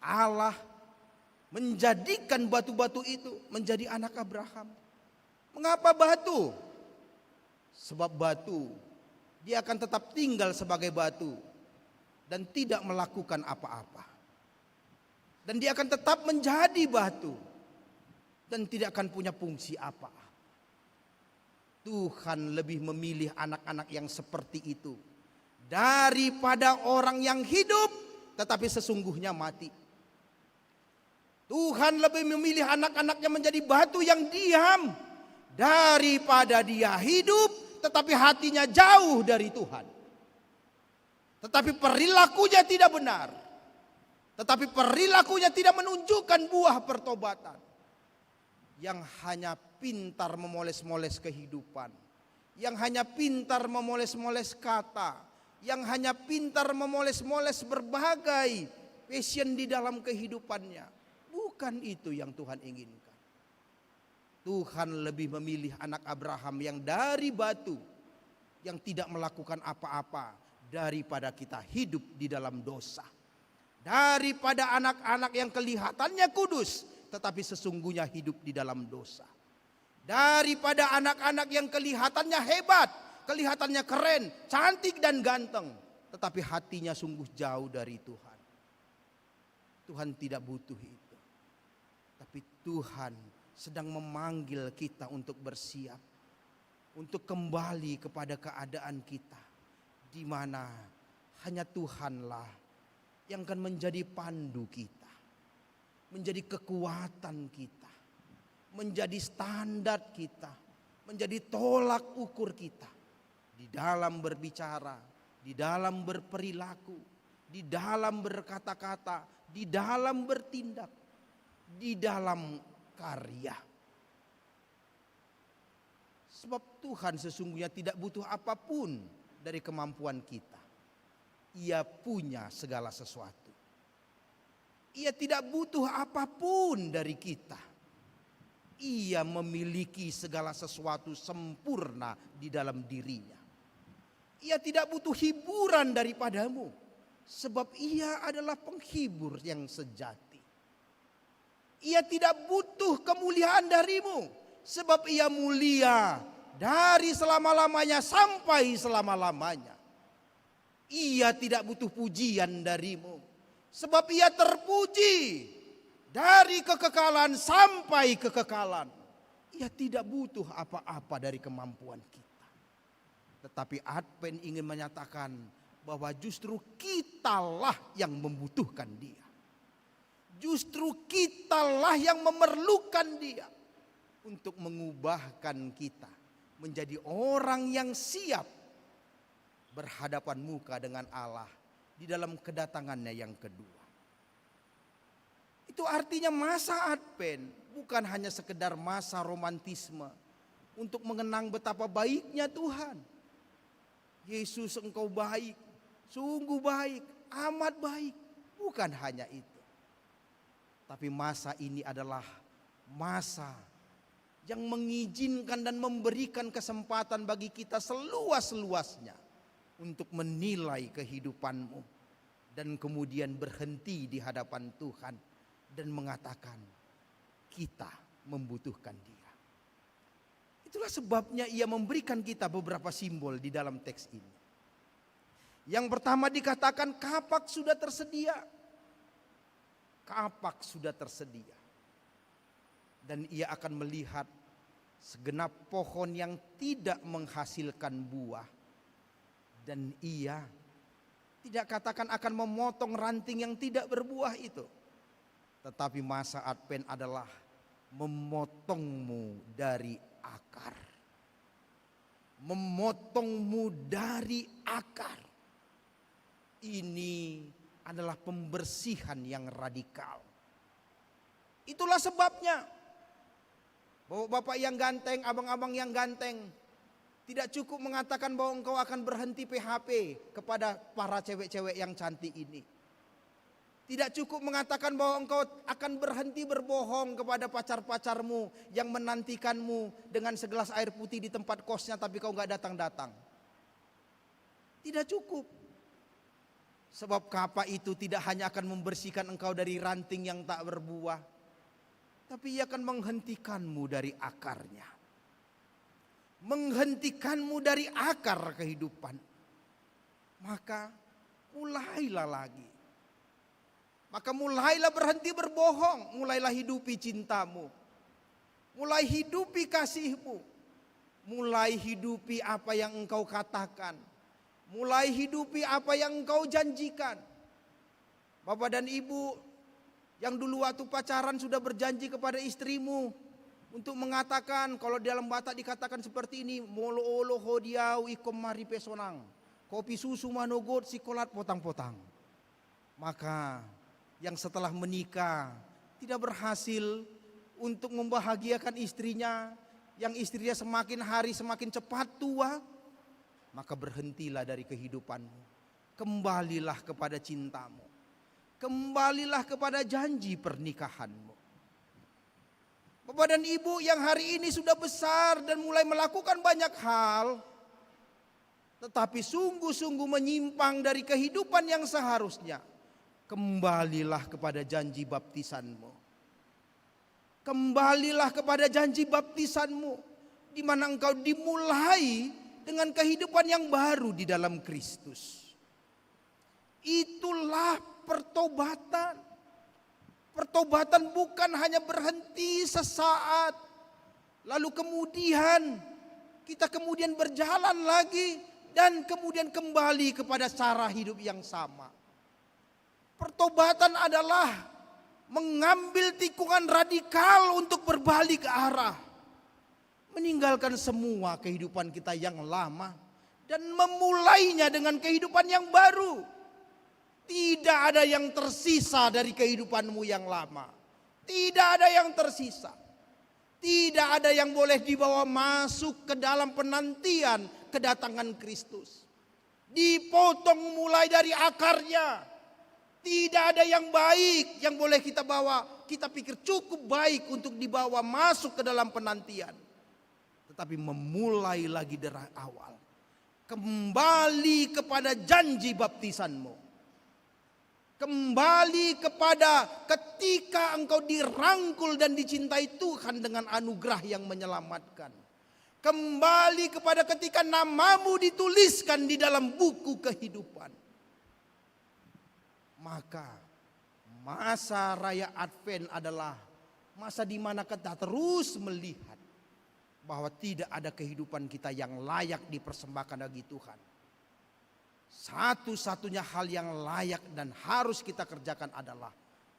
S3: Allah menjadikan batu-batu itu menjadi anak Abraham. Mengapa batu? Sebab batu, dia akan tetap tinggal sebagai batu dan tidak melakukan apa-apa. Dan dia akan tetap menjadi batu dan tidak akan punya fungsi apa-apa. Tuhan lebih memilih anak-anak yang seperti itu daripada orang yang hidup tetapi sesungguhnya mati. Tuhan lebih memilih anak-anaknya menjadi batu yang diam daripada dia hidup tetapi hatinya jauh dari Tuhan. Tetapi perilakunya tidak benar. Tetapi perilakunya tidak menunjukkan buah pertobatan. Yang hanya pintar memoles-moles kehidupan. Yang hanya pintar memoles-moles kata. Yang hanya pintar memoles-moles berbagai passion di dalam kehidupannya. Bukan itu yang Tuhan inginkan. Tuhan lebih memilih anak Abraham yang dari batu, yang tidak melakukan apa-apa, daripada kita hidup di dalam dosa. Daripada anak-anak yang kelihatannya kudus tetapi sesungguhnya hidup di dalam dosa. Daripada anak-anak yang kelihatannya hebat, kelihatannya keren, cantik dan ganteng, tetapi hatinya sungguh jauh dari Tuhan. Tuhan tidak butuh itu. Tapi Tuhan sedang memanggil kita untuk bersiap, untuk kembali kepada keadaan kita, di mana hanya Tuhanlah yang akan menjadi pandu kita, menjadi kekuatan kita, menjadi standar kita, menjadi tolak ukur kita di dalam berbicara, di dalam berperilaku, di dalam berkata-kata, di dalam bertindak, di dalam karya. Sebab Tuhan sesungguhnya tidak butuh apapun dari kemampuan kita. Ia punya segala sesuatu. Ia tidak butuh apapun dari kita. Ia memiliki segala sesuatu sempurna di dalam dirinya. Ia tidak butuh hiburan daripadamu, sebab ia adalah penghibur yang sejati. Ia tidak butuh kemuliaan darimu, sebab ia mulia dari selama-lamanya sampai selama-lamanya. Ia tidak butuh pujian darimu, sebab ia terpuji dari kekekalan sampai kekekalan. Ia tidak butuh apa-apa dari kemampuan kita. Tetapi Advent ingin menyatakan bahwa justru kitalah yang membutuhkan dia. Justru kitalah yang memerlukan dia untuk mengubahkan kita menjadi orang yang siap berhadapan muka dengan Allah di dalam kedatangannya yang kedua. Itu artinya masa Advent bukan hanya sekedar masa romantisme untuk mengenang betapa baiknya Tuhan. Yesus, engkau baik, sungguh baik, amat baik. Bukan hanya itu. Tapi masa ini adalah masa yang mengizinkan dan memberikan kesempatan bagi kita seluas-luasnya untuk menilai kehidupanmu dan kemudian berhenti di hadapan Tuhan dan mengatakan kita membutuhkan dia. Itulah sebabnya ia memberikan kita beberapa simbol di dalam teks ini. Yang pertama dikatakan kapak sudah tersedia. Kapak sudah tersedia. Dan ia akan melihat segenap pohon yang tidak menghasilkan buah. Dan ia tidak katakan akan memotong ranting yang tidak berbuah itu. Tetapi masa Advent adalah memotongmu dari akar. Memotongmu dari akar. Ini adalah pembersihan yang radikal. Itulah sebabnya bapak-bapak yang ganteng, abang-abang yang ganteng, tidak cukup mengatakan bahwa engkau akan berhenti PHP kepada para cewek-cewek yang cantik ini. Tidak cukup mengatakan bahwa engkau akan berhenti berbohong kepada pacar-pacarmu yang menantikanmu dengan segelas air putih di tempat kosnya tapi kau gak datang-datang. Tidak cukup. Sebab kapak itu tidak hanya akan membersihkan engkau dari ranting yang tak berbuah, tapi ia akan menghentikanmu dari akarnya. Menghentikanmu dari akar kehidupan. Maka mulailah lagi. Maka mulailah berhenti berbohong. Mulailah hidupi cintamu. Mulai hidupi kasihmu. Mulai hidupi apa yang engkau katakan. Mulai hidupi apa yang engkau janjikan. Bapak dan ibu yang dulu waktu pacaran sudah berjanji kepada istrimu untuk mengatakan, kalau dalam Batak dikatakan seperti ini, molo olo hodiau ikom mari pesonang, kopi susu manogot sikolat potang-potang. Maka yang setelah menikah tidak berhasil untuk membahagiakan istrinya, yang istrinya semakin hari semakin cepat tua, maka berhentilah dari kehidupanmu. Kembalilah kepada cintamu. Kembalilah kepada janji pernikahanmu. Bapak dan ibu yang hari ini sudah besar dan mulai melakukan banyak hal, tetapi sungguh-sungguh menyimpang dari kehidupan yang seharusnya, kembalilah kepada janji baptisanmu. Kembalilah kepada janji baptisanmu, di mana engkau dimulai dengan kehidupan yang baru di dalam Kristus. Itulah pertobatan. Pertobatan bukan hanya berhenti sesaat, lalu kemudian kita kemudian berjalan lagi dan kemudian kembali kepada cara hidup yang sama. Pertobatan adalah mengambil tikungan radikal untuk berbalik arah. meninggalkan semua kehidupan kita yang lama dan memulainya dengan kehidupan yang baru. Tidak ada yang tersisa dari kehidupanmu yang lama. Tidak ada yang tersisa. Tidak ada yang boleh dibawa masuk ke dalam penantian kedatangan Kristus. Dipotong mulai dari akarnya. Tidak ada yang baik yang boleh kita bawa. Kita pikir cukup baik untuk dibawa masuk ke dalam penantian. Tetapi memulai lagi dari awal. Kembali kepada janji baptisanmu. Kembali kepada ketika engkau dirangkul dan dicintai Tuhan dengan anugerah yang menyelamatkan. Kembali kepada ketika namamu dituliskan di dalam buku kehidupan. Maka masa raya Advent adalah masa di mana kita terus melihat bahwa tidak ada kehidupan kita yang layak dipersembahkan bagi Tuhan. Satu-satunya hal yang layak dan harus kita kerjakan adalah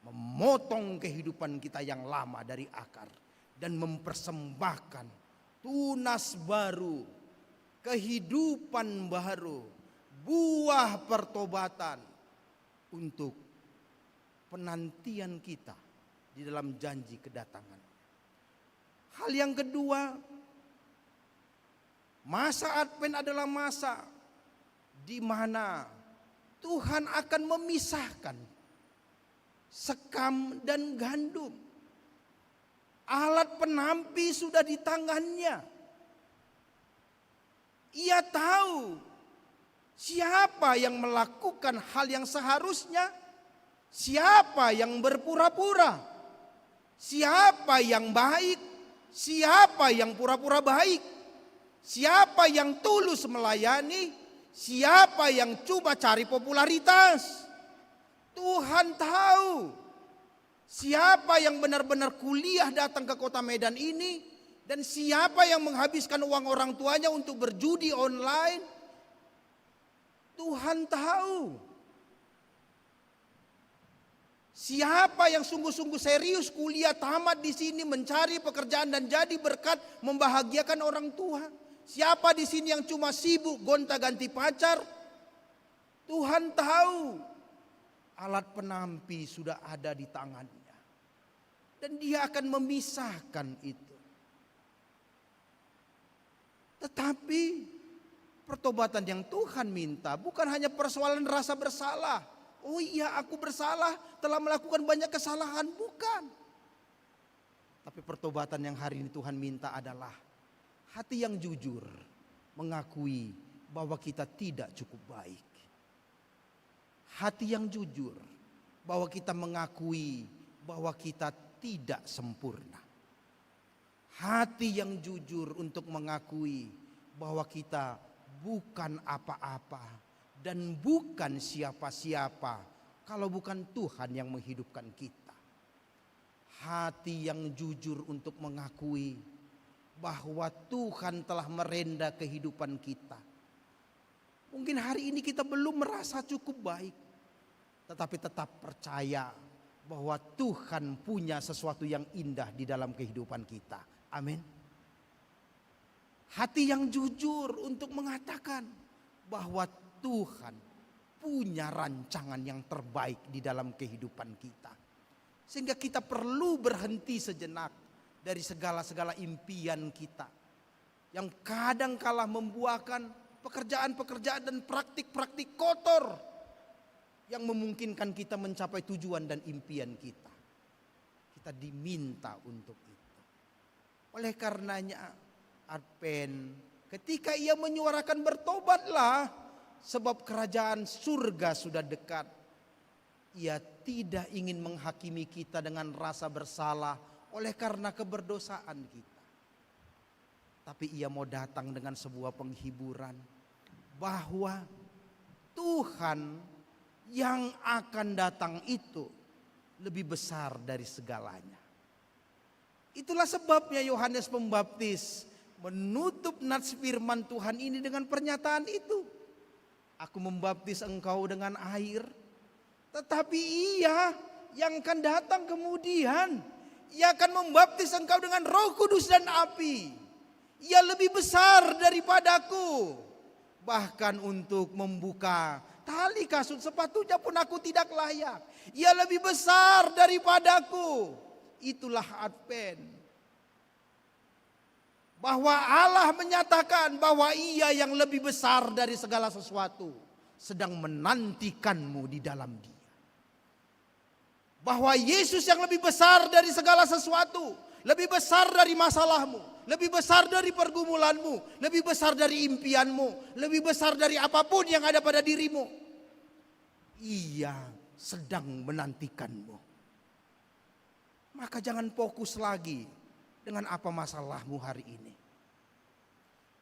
S3: memotong kehidupan kita yang lama dari akar dan mempersembahkan tunas baru, kehidupan baru, buah pertobatan untuk penantian kita di dalam janji kedatangan. Hal yang kedua, masa Advent adalah masa di mana Tuhan akan memisahkan sekam dan gandum. Alat penampi sudah di tangannya. Ia tahu siapa yang melakukan hal yang seharusnya, siapa yang berpura-pura, siapa yang baik, siapa yang pura-pura baik, siapa yang tulus melayani, siapa yang coba cari popularitas. Tuhan tahu siapa yang benar-benar kuliah datang ke kota Medan ini dan siapa yang menghabiskan uang orang tuanya untuk berjudi online. Tuhan tahu siapa yang sungguh-sungguh serius kuliah tamat di sini mencari pekerjaan dan jadi berkat membahagiakan orang tua. Siapa di sini yang cuma sibuk gonta-ganti pacar? Tuhan tahu. Alat penampi sudah ada di tangannya. Dan dia akan memisahkan itu. Tetapi pertobatan yang Tuhan minta bukan hanya persoalan rasa bersalah. Oh iya, aku bersalah, telah melakukan banyak kesalahan. Bukan. Tapi pertobatan yang hari ini Tuhan minta adalah hati yang jujur mengakui bahwa kita tidak cukup baik. Hati yang jujur bahwa kita mengakui bahwa kita tidak sempurna. Hati yang jujur untuk mengakui bahwa kita bukan apa-apa dan bukan siapa-siapa kalau bukan Tuhan yang menghidupkan kita. Hati yang jujur untuk mengakui bahwa Tuhan telah merenda kehidupan kita. Mungkin hari ini kita belum merasa cukup baik, tetapi tetap percaya bahwa Tuhan punya sesuatu yang indah di dalam kehidupan kita. Amin. Hati yang jujur untuk mengatakan bahwa Tuhan punya rancangan yang terbaik di dalam kehidupan kita. Sehingga kita perlu berhenti sejenak dari segala-segala impian kita yang kadang kala membuahkan pekerjaan-pekerjaan dan praktik-praktik kotor yang memungkinkan kita mencapai tujuan dan impian kita. Kita diminta untuk itu. Oleh karenanya Advent, ketika ia menyuarakan bertobatlah sebab kerajaan surga sudah dekat. Ia tidak ingin menghakimi kita dengan rasa bersalah oleh karena keberdosaan kita. Tapi ia mau datang dengan sebuah penghiburan bahwa Tuhan yang akan datang itu lebih besar dari segalanya. Itulah sebabnya Yohanes Pembaptis menutup nats firman Tuhan ini dengan pernyataan itu. Aku membaptis engkau dengan air, tetapi ia yang akan datang kemudian, ia akan membaptis engkau dengan Roh Kudus dan api. Ia lebih besar daripadaku. Bahkan untuk membuka tali kasut sepatunya pun aku tidak layak. Ia lebih besar daripadaku. Itulah Advent. Bahwa Allah menyatakan bahwa Ia yang lebih besar dari segala sesuatu sedang menantikanmu di dalam Dia. Bahwa Yesus yang lebih besar dari segala sesuatu, lebih besar dari masalahmu, lebih besar dari pergumulanmu, lebih besar dari impianmu, lebih besar dari apapun yang ada pada dirimu. Ia sedang menantikanmu. Maka jangan fokus lagi dengan apa masalahmu hari ini.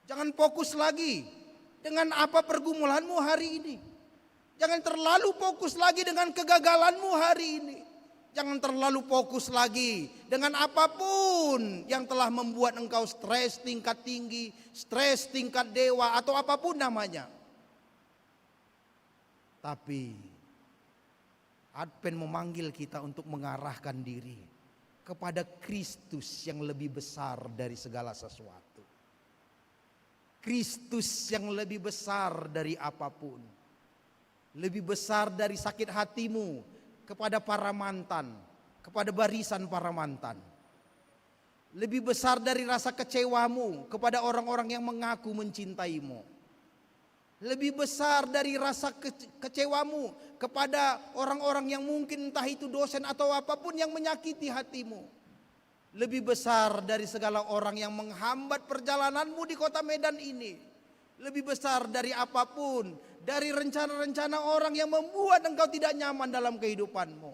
S3: Jangan fokus lagi dengan apa pergumulanmu hari ini. Jangan terlalu fokus lagi dengan kegagalanmu hari ini. Jangan terlalu fokus lagi dengan apapun yang telah membuat engkau stres tingkat tinggi, stres tingkat dewa atau apapun namanya. Tapi Advent memanggil kita untuk mengarahkan diri kepada Kristus yang lebih besar dari segala sesuatu. Kristus yang lebih besar dari apapun. Lebih besar dari sakit hatimu kepada para mantan, kepada barisan para mantan. Lebih besar dari rasa kecewamu kepada orang-orang yang mengaku mencintaimu. Lebih besar dari rasa kecewamu kepada orang-orang yang mungkin entah itu dosen atau apapun yang menyakiti hatimu. Lebih besar dari segala orang yang menghambat perjalananmu di kota Medan ini. Lebih besar dari apapun, dari rencana-rencana orang yang membuat engkau tidak nyaman dalam kehidupanmu.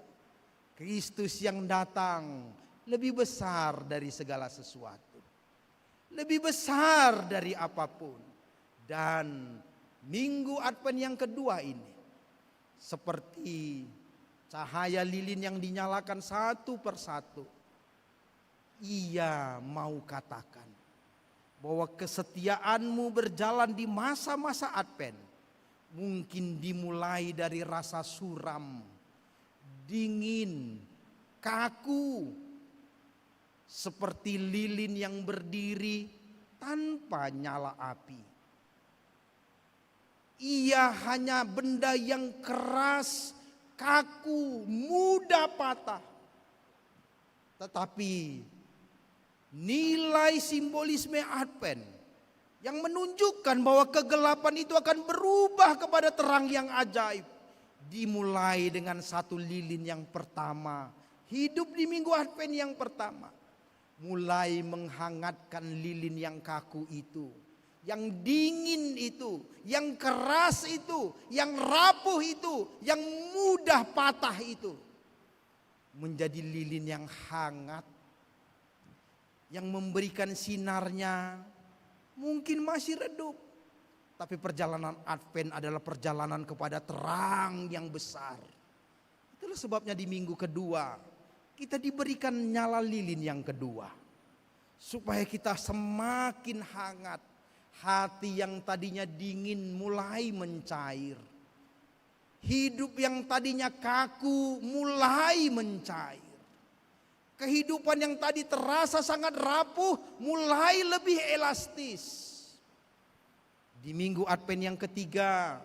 S3: Kristus yang datang lebih besar dari segala sesuatu. Lebih besar dari apapun. Dan minggu Advent yang kedua ini seperti cahaya lilin yang dinyalakan satu persatu. Ia mau katakan bahwa kesetiaanmu berjalan di masa-masa Advent mungkin dimulai dari rasa suram, dingin, kaku, seperti lilin yang berdiri tanpa nyala api. Ia hanya benda yang keras, kaku, mudah patah. Tetapi nilai simbolisme Advent yang menunjukkan bahwa kegelapan itu akan berubah kepada terang yang ajaib. Dimulai dengan satu lilin yang pertama, hidup di minggu Advent yang pertama. Mulai menghangatkan lilin yang kaku itu, yang dingin itu, yang keras itu, yang rapuh itu, yang mudah patah itu. Menjadi lilin yang hangat, yang memberikan sinarnya mungkin masih redup. Tapi perjalanan Advent adalah perjalanan kepada terang yang besar. Itulah sebabnya di minggu kedua kita diberikan nyala lilin yang kedua. Supaya kita semakin hangat. Hati yang tadinya dingin mulai mencair. Hidup yang tadinya kaku mulai mencair. Kehidupan yang tadi terasa sangat rapuh mulai lebih elastis. Di minggu Advent yang ketiga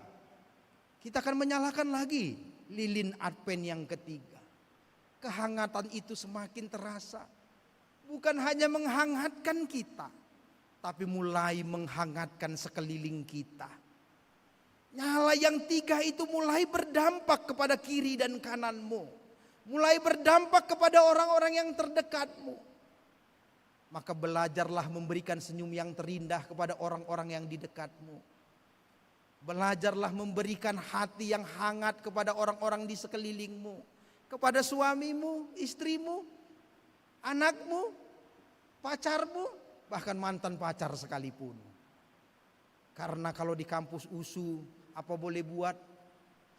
S3: kita akan menyalakan lagi lilin Advent yang ketiga. Kehangatan itu semakin terasa. Bukan hanya menghangatkan kita, tapi mulai menghangatkan sekeliling kita. Nyala yang tiga itu mulai berdampak kepada kiri dan kananmu. Mulai berdampak kepada orang-orang yang terdekatmu. Maka belajarlah memberikan senyum yang terindah kepada orang-orang yang di dekatmu. Belajarlah memberikan hati yang hangat kepada orang-orang di sekelilingmu. Kepada suamimu, istrimu, anakmu, pacarmu, bahkan mantan pacar sekalipun. Karena kalau di kampus USU, apa boleh buat?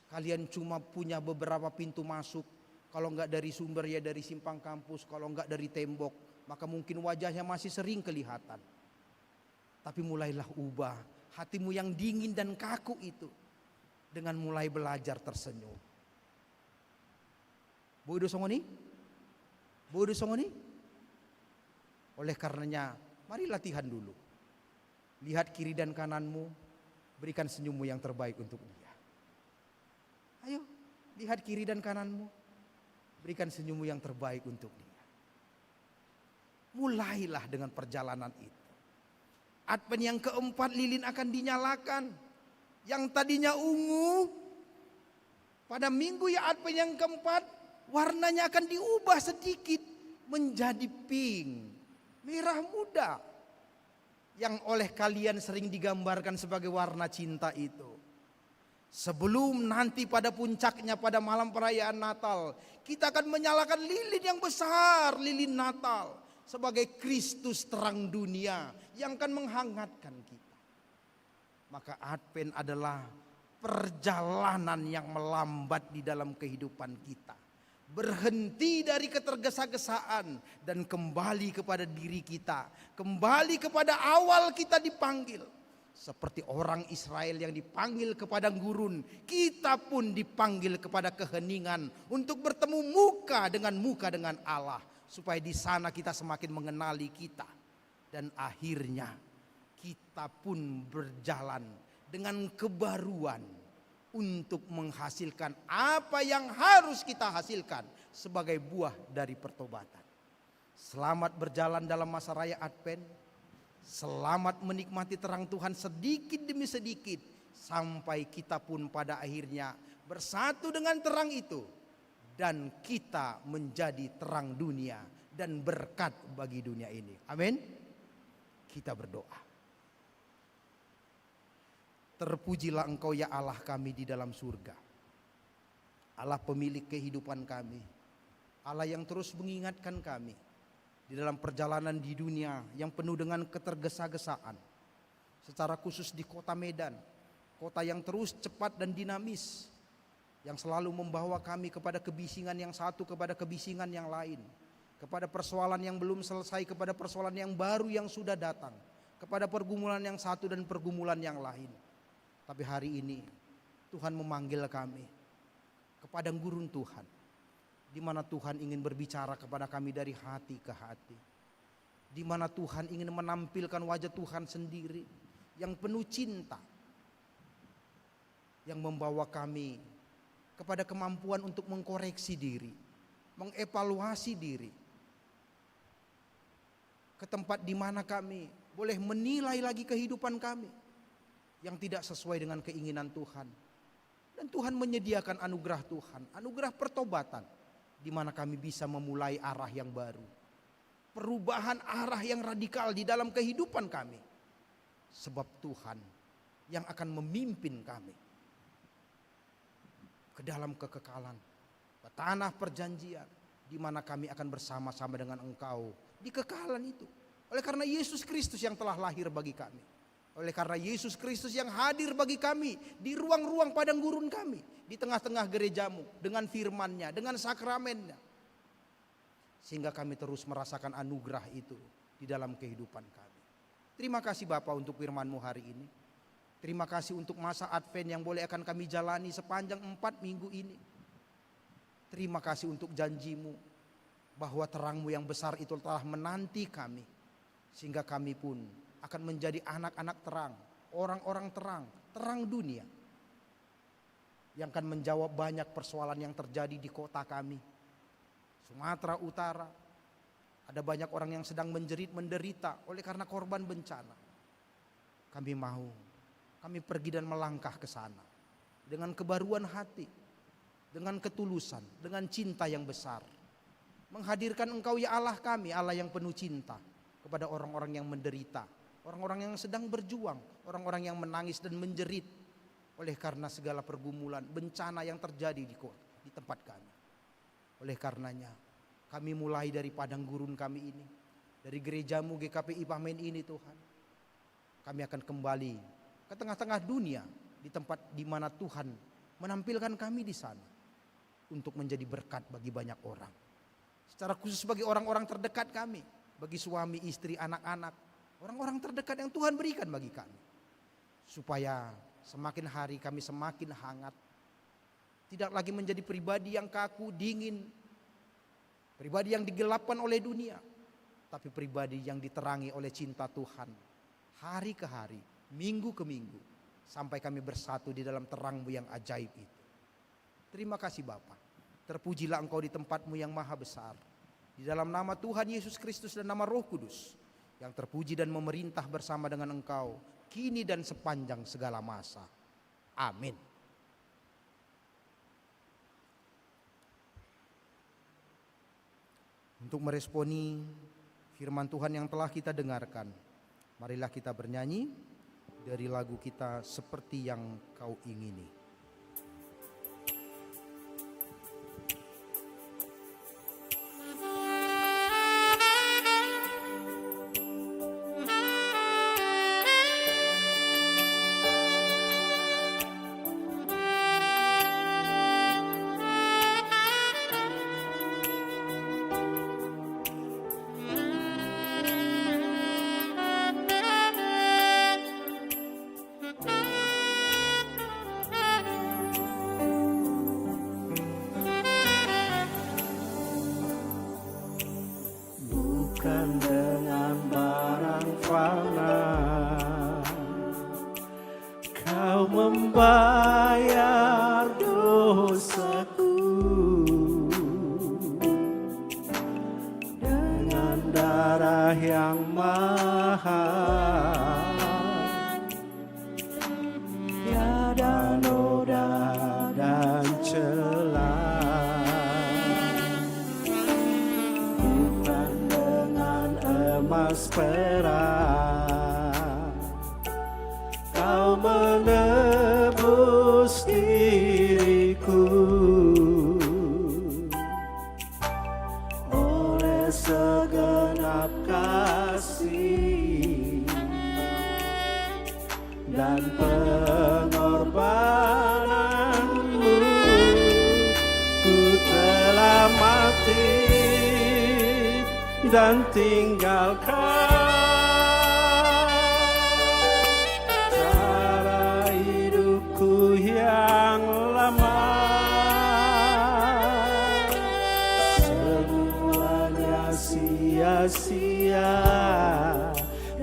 S3: Kalian cuma punya beberapa pintu masuk. Kalau enggak dari sumber ya dari simpang kampus, kalau enggak dari tembok, maka mungkin wajahnya masih sering kelihatan. Tapi mulailah ubah hatimu yang dingin dan kaku itu dengan mulai belajar tersenyum. Bodo songoni? Bodo songoni? Oleh karenanya, mari latihan dulu. Lihat kiri dan kananmu, berikan senyummu yang terbaik untuk dia. Ayo, lihat kiri dan kananmu, berikan senyummu yang terbaik untuk dia. Mulailah dengan perjalanan itu. Advent yang keempat, lilin akan dinyalakan. Yang tadinya ungu, pada minggu ya Advent yang keempat, warnanya akan diubah sedikit menjadi pink, merah muda. Yang oleh kalian sering digambarkan sebagai warna cinta itu. Sebelum nanti pada puncaknya pada malam perayaan Natal, kita akan menyalakan lilin yang besar, lilin Natal. Sebagai Kristus terang dunia yang akan menghangatkan kita. Maka Advent adalah perjalanan yang melambat di dalam kehidupan kita. Berhenti dari ketergesa-gesaan dan kembali kepada diri kita. Kembali kepada awal kita dipanggil. Seperti orang Israel yang dipanggil ke padang gurun, kita pun dipanggil kepada keheningan untuk bertemu muka dengan Allah. Supaya di sana kita semakin mengenali kita. Dan akhirnya kita pun berjalan dengan kebaruan untuk menghasilkan apa yang harus kita hasilkan sebagai buah dari pertobatan. Selamat berjalan dalam masa raya Advent. Selamat menikmati terang Tuhan sedikit demi sedikit. Sampai kita pun pada akhirnya bersatu dengan terang itu. Dan kita menjadi terang dunia dan berkat bagi dunia ini. Amin. Kita berdoa. Terpujilah Engkau ya Allah kami di dalam surga. Allah pemilik kehidupan kami. Allah yang terus mengingatkan kami di dalam perjalanan di dunia yang penuh dengan ketergesa-gesaan. Secara khusus di kota Medan, kota yang terus cepat dan dinamis, yang selalu membawa kami kepada kebisingan yang satu, kepada kebisingan yang lain, kepada persoalan yang belum selesai, kepada persoalan yang baru yang sudah datang, kepada pergumulan yang satu dan pergumulan yang lain. Tapi hari ini Tuhan memanggil kami ke padang gurun Tuhan, di mana Tuhan ingin berbicara kepada kami dari hati ke hati, di mana Tuhan ingin menampilkan wajah Tuhan sendiri yang penuh cinta, yang membawa kami kepada kemampuan untuk mengkoreksi diri, mengevaluasi diri, ke tempat di mana kami boleh menilai lagi kehidupan kami yang tidak sesuai dengan keinginan Tuhan. Dan Tuhan menyediakan anugerah Tuhan, anugerah pertobatan, di mana kami bisa memulai arah yang baru, perubahan arah yang radikal di dalam kehidupan kami. Sebab Tuhan yang akan memimpin kami ke dalam kekekalan, ke tanah perjanjian, di mana kami akan bersama-sama dengan Engkau di kekekalan itu. Oleh karena Yesus Kristus yang telah lahir bagi kami, oleh karena Yesus Kristus yang hadir bagi kami di ruang-ruang padang gurun kami, di tengah-tengah gerejamu, dengan firman-Nya, dengan sakramennya, sehingga kami terus merasakan anugerah itu di dalam kehidupan kami. Terima kasih Bapa untuk firman-Mu hari ini. Terima kasih untuk masa Advent yang boleh akan kami jalani sepanjang 4 minggu ini. Terima kasih untuk janji-Mu bahwa terang-Mu yang besar itu telah menanti kami, sehingga kami pun akan menjadi anak-anak terang, orang-orang terang, terang dunia, yang akan menjawab banyak persoalan yang terjadi di kota kami, Sumatera Utara. Ada banyak orang yang sedang menderita oleh karena korban bencana. Kami mau, kami pergi dan melangkah ke sana dengan kebaruan hati, dengan ketulusan, dengan cinta yang besar, menghadirkan Engkau ya Allah kami, Allah yang penuh cinta kepada orang-orang yang menderita, orang-orang yang sedang berjuang, orang-orang yang menangis dan menjerit oleh karena segala pergumulan, bencana yang terjadi di tempat kami. Oleh karenanya kami mulai dari padang gurun kami ini, dari gerejamu GKPI Pamen ini Tuhan, kami akan kembali ke tengah-tengah dunia, di tempat di mana Tuhan menampilkan kami di sana untuk menjadi berkat bagi banyak orang. Secara khusus bagi orang-orang terdekat kami, bagi suami, istri, anak-anak, orang-orang terdekat yang Tuhan berikan bagi kami. Supaya semakin hari kami semakin hangat, tidak lagi menjadi pribadi yang kaku, dingin, pribadi yang digelapkan oleh dunia, tapi pribadi yang diterangi oleh cinta Tuhan, hari ke hari, minggu ke minggu, sampai kami bersatu di dalam terang-Mu yang ajaib itu. Terima kasih Bapa. Terpujilah Engkau di tempat-Mu yang maha besar. Di dalam nama Tuhan Yesus Kristus dan nama Roh Kudus, yang terpuji dan memerintah bersama dengan Engkau, kini dan sepanjang segala masa. Amin. Untuk meresponi firman Tuhan yang telah kita dengarkan, marilah kita bernyanyi dari lagu kita Seperti Yang Kau Ingini.
S2: Bukan dengan barang fana Kau membayar dosaku, dengan darah yang mahal, tiada noda dan celah. Emas perak Kau menebus diriku, oleh segenap kasih dan pengorbananmu, ku telah mati dan tinggalkan cara hidupku yang lama. Semuanya sia-sia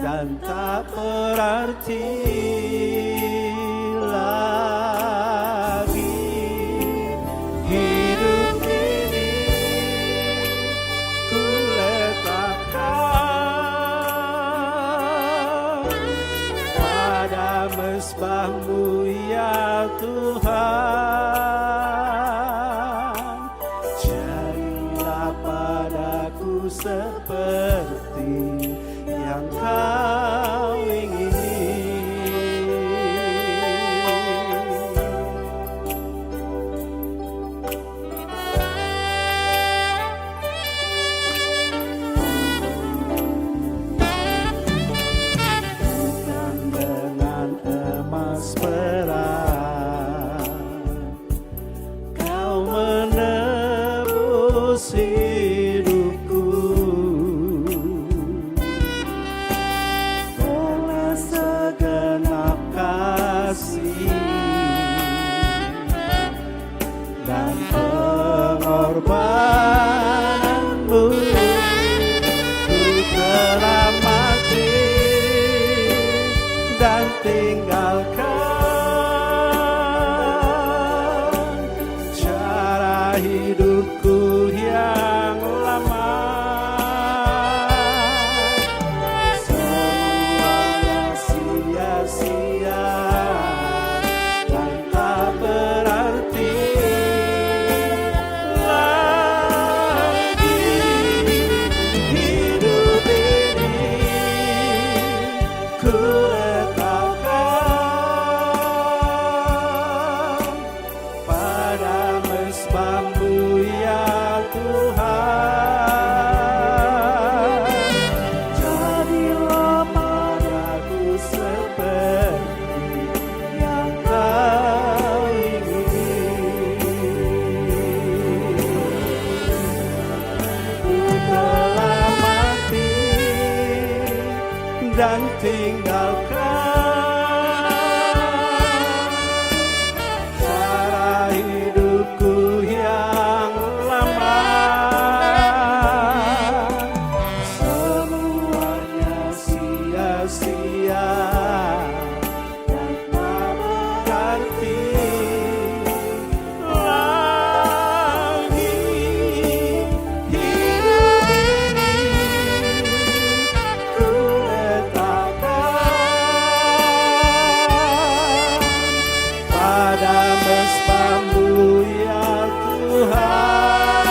S2: dan tak berarti lagi. Hidup ini ku pada mezbah-Mu ya Tuhan. Jadilah padaku seperti yang Kau ingini. Kau menebus hidupku, oleh segenap kasih dan pengorbananmu, ku telah mati dan tinggalkan cara hidupku yang lama. Semuanya sia-sia dan tak berarti lagi. pada mesbah-Mu ya Tuhan.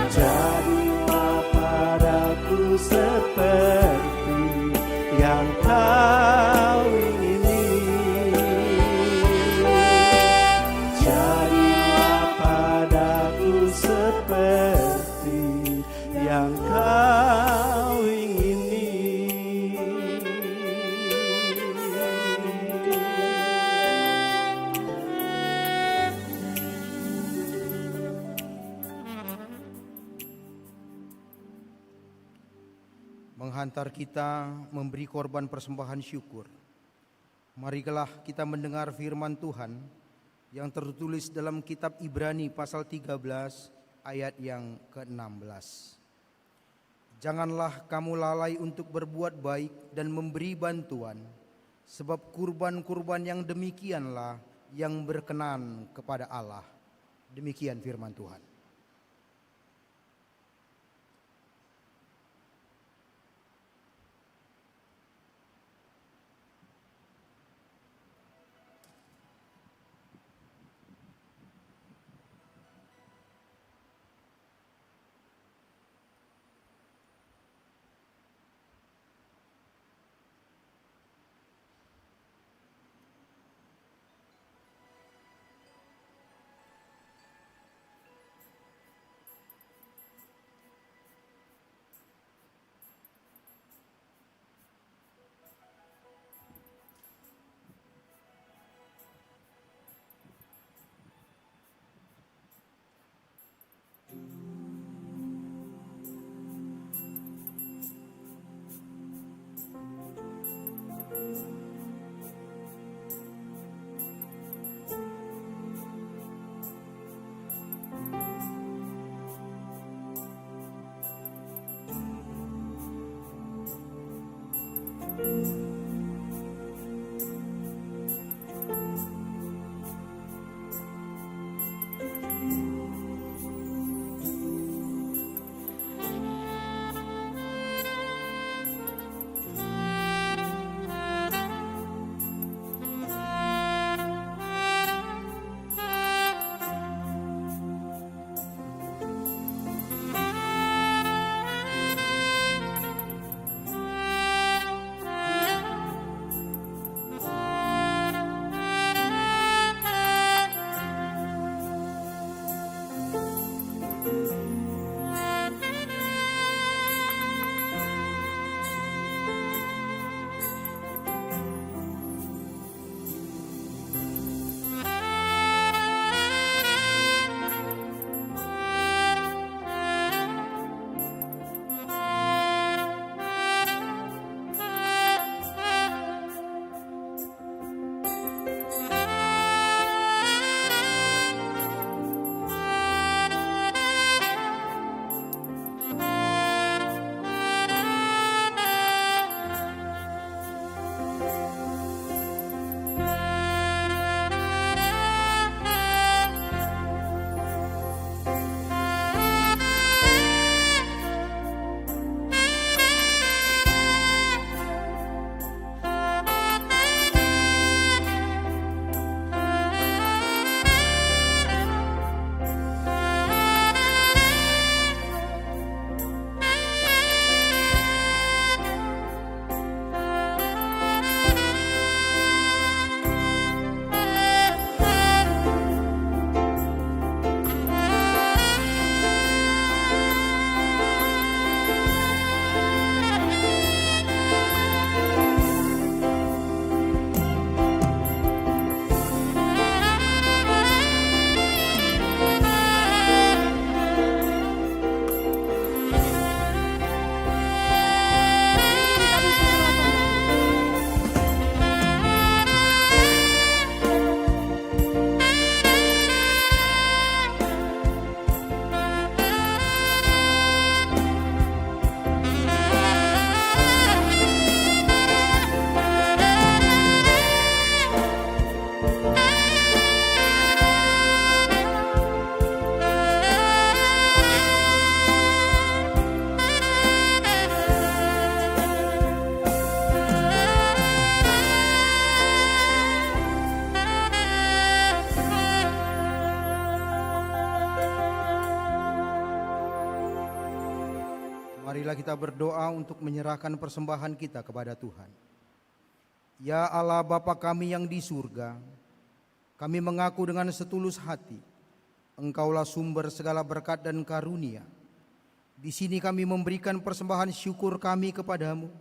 S2: Jadilah padaku seperti yang Kau ingini. Jadilah padaku seperti yang Kau ingini.
S3: Menghantar kita memberi korban persembahan syukur. Marilah kita mendengar firman Tuhan yang tertulis dalam kitab Ibrani pasal 13 ayat yang ke-16. Janganlah kamu lalai untuk berbuat baik dan memberi bantuan, sebab kurban-kurban yang demikianlah yang berkenan kepada Allah. Demikian firman Tuhan. Marilah kita berdoa untuk menyerahkan persembahan kita kepada Tuhan. Ya Allah Bapa kami yang di surga, kami mengaku dengan setulus hati, Engkaulah sumber segala berkat dan karunia. Di sini kami memberikan persembahan syukur kami kepadamu.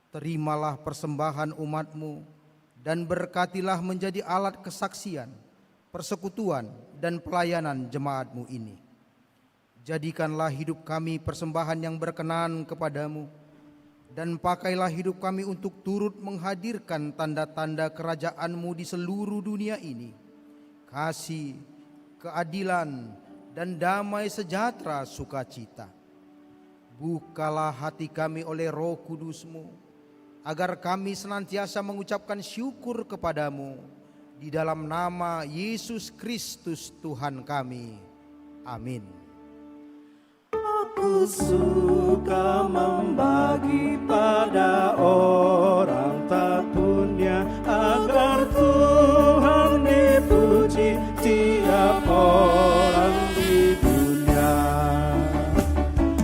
S3: Terimalah persembahan umat-Mu dan berkatilah menjadi alat kesaksian, persekutuan dan pelayanan jemaat-Mu ini. Jadikanlah hidup kami persembahan yang berkenan kepadamu, dan pakailah hidup kami untuk turut menghadirkan tanda-tanda kerajaan-Mu di seluruh dunia ini. Kasih, keadilan, dan damai sejahtera sukacita. Bukalah hati kami oleh Roh Kudus-Mu, agar kami senantiasa mengucapkan syukur kepadamu, di dalam nama Yesus Kristus Tuhan kami. Amin.
S2: Aku suka membagi pada orang tak punya, agar Tuhan dipuji tiap orang di dunia.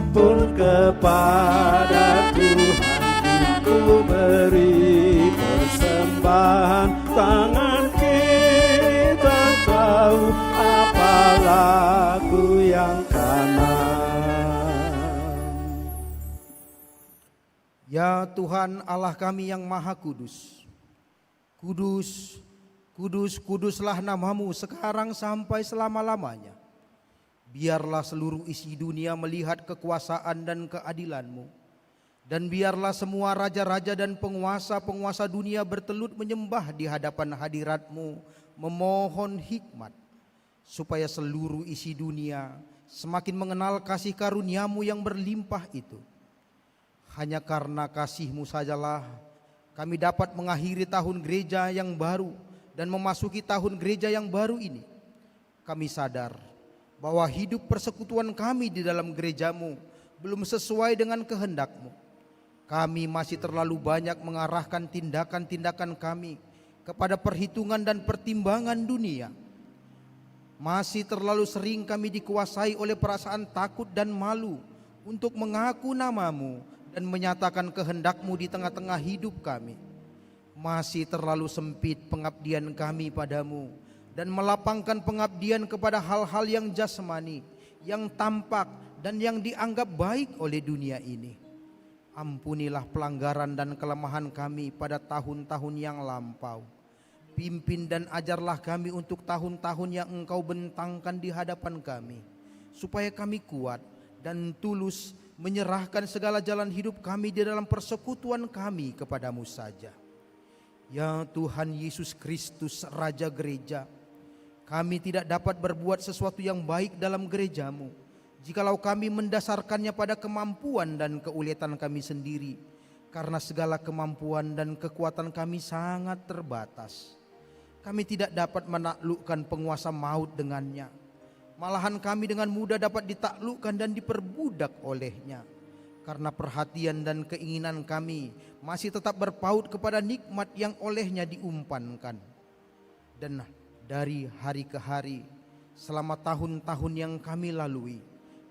S2: Pun kepada Tuhan ku beri persembahan, tangan kiri tak tahu apa laku yang kanan.
S3: Ya Tuhan Allah kami yang Maha Kudus, kudus, kudus, kuduslah nama-Mu sekarang sampai selama-lamanya. Biarlah seluruh isi dunia melihat kekuasaan dan keadilan-Mu, dan biarlah semua raja-raja dan penguasa-penguasa dunia bertelut menyembah di hadapan hadirat-Mu, memohon hikmat, supaya seluruh isi dunia semakin mengenal kasih karunia-Mu yang berlimpah itu. Hanya karena kasih-Mu sajalah kami dapat mengakhiri tahun gereja yang baru dan memasuki tahun gereja yang baru ini. Kami sadar bahwa hidup persekutuan kami di dalam gereja-Mu belum sesuai dengan kehendak-Mu. Kami masih terlalu banyak mengarahkan tindakan-tindakan kami kepada perhitungan dan pertimbangan dunia. Masih terlalu sering kami dikuasai oleh perasaan takut dan malu untuk mengaku nama-Mu dan menyatakan kehendak-Mu di tengah-tengah hidup kami. Masih terlalu sempit pengabdian kami padamu, dan melapangkan pengabdian kepada hal-hal yang jasmani, yang tampak dan yang dianggap baik oleh dunia ini. Ampunilah pelanggaran dan kelemahan kami pada tahun-tahun yang lampau. Pimpin dan ajarlah kami untuk tahun-tahun yang Engkau bentangkan di hadapan kami, supaya kami kuat dan tulus menyerahkan segala jalan hidup kami di dalam persekutuan kami kepadamu saja. Ya Tuhan Yesus Kristus Raja Gereja, kami tidak dapat berbuat sesuatu yang baik dalam gereja-Mu jikalau kami mendasarkannya pada kemampuan dan keuletan kami sendiri, karena segala kemampuan dan kekuatan kami sangat terbatas. Kami tidak dapat menaklukkan penguasa maut dengannya. Malahan kami dengan mudah dapat ditaklukkan dan diperbudak olehnya, karena perhatian dan keinginan kami masih tetap berpaut kepada nikmat yang olehnya diumpankan. Dan dari hari ke hari, selama tahun-tahun yang kami lalui,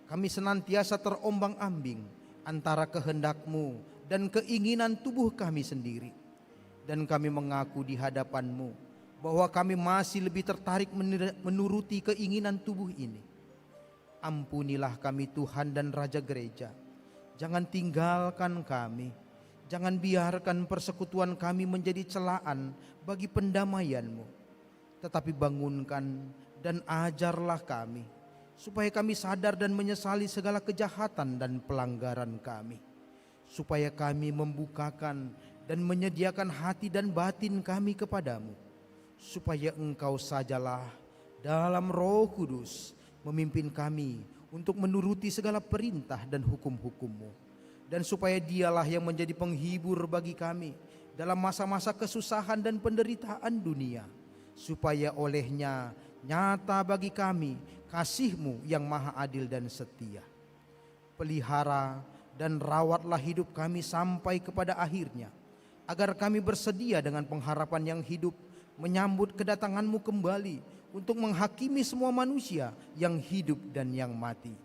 S3: kami senantiasa terombang-ambing antara kehendak-Mu dan keinginan tubuh kami sendiri. Dan kami mengaku di hadapan-Mu bahwa kami masih lebih tertarik menuruti keinginan tubuh ini. Ampunilah kami Tuhan dan Raja Gereja. Jangan tinggalkan kami. Jangan biarkan persekutuan kami menjadi celaan bagi pendamaian-Mu. Tetapi bangunkan dan ajarlah kami, supaya kami sadar dan menyesali segala kejahatan dan pelanggaran kami. Supaya kami membukakan dan menyediakan hati dan batin kami kepadamu, supaya Engkau sajalah dalam Roh Kudus memimpin kami untuk menuruti segala perintah dan hukum-hukum-Mu, dan supaya Dialah yang menjadi penghibur bagi kami dalam masa-masa kesusahan dan penderitaan dunia, supaya olehnya nyata bagi kami kasih-Mu yang maha adil dan setia. Pelihara dan rawatlah hidup kami sampai kepada akhirnya, agar kami bersedia dengan pengharapan yang hidup menyambut kedatangan-Mu kembali untuk menghakimi semua manusia yang hidup dan yang mati,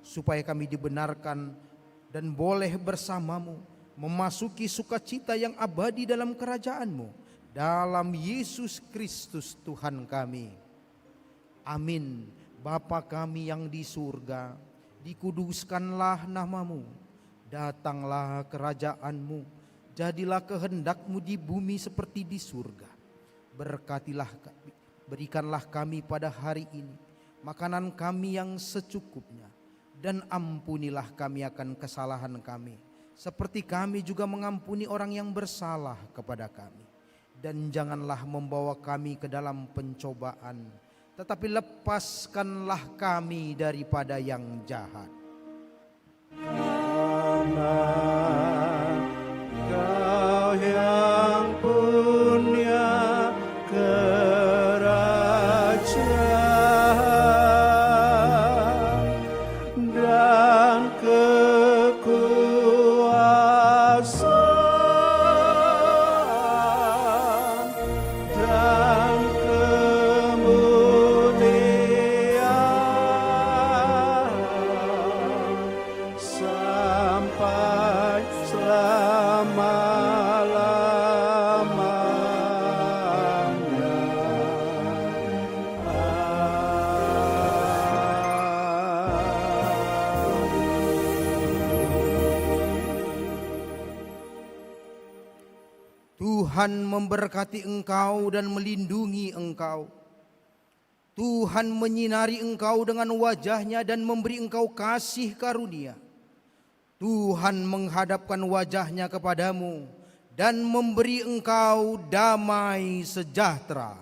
S3: supaya kami dibenarkan dan boleh bersamamu memasuki sukacita yang abadi dalam kerajaan-Mu, dalam Yesus Kristus Tuhan kami. Amin. Bapa kami yang di surga, dikuduskanlah nama-Mu, datanglah kerajaan-Mu, jadilah kehendak-Mu di bumi seperti di surga. Berikanlah kami pada hari ini makanan kami yang secukupnya, dan ampunilah kami akan kesalahan kami, seperti kami juga mengampuni orang yang bersalah kepada kami. Dan janganlah membawa kami ke dalam pencobaan, tetapi lepaskanlah kami daripada yang jahat.
S2: Kau yang punya kerajaan dan kekuasaan dan kemuliaan sampai selama-lamanya.
S3: Tuhan memberkati engkau dan melindungi engkau. Tuhan menyinari engkau dengan wajah-Nya dan memberi engkau kasih karunia. Tuhan menghadapkan wajah-Nya kepadamu dan memberi engkau damai sejahtera.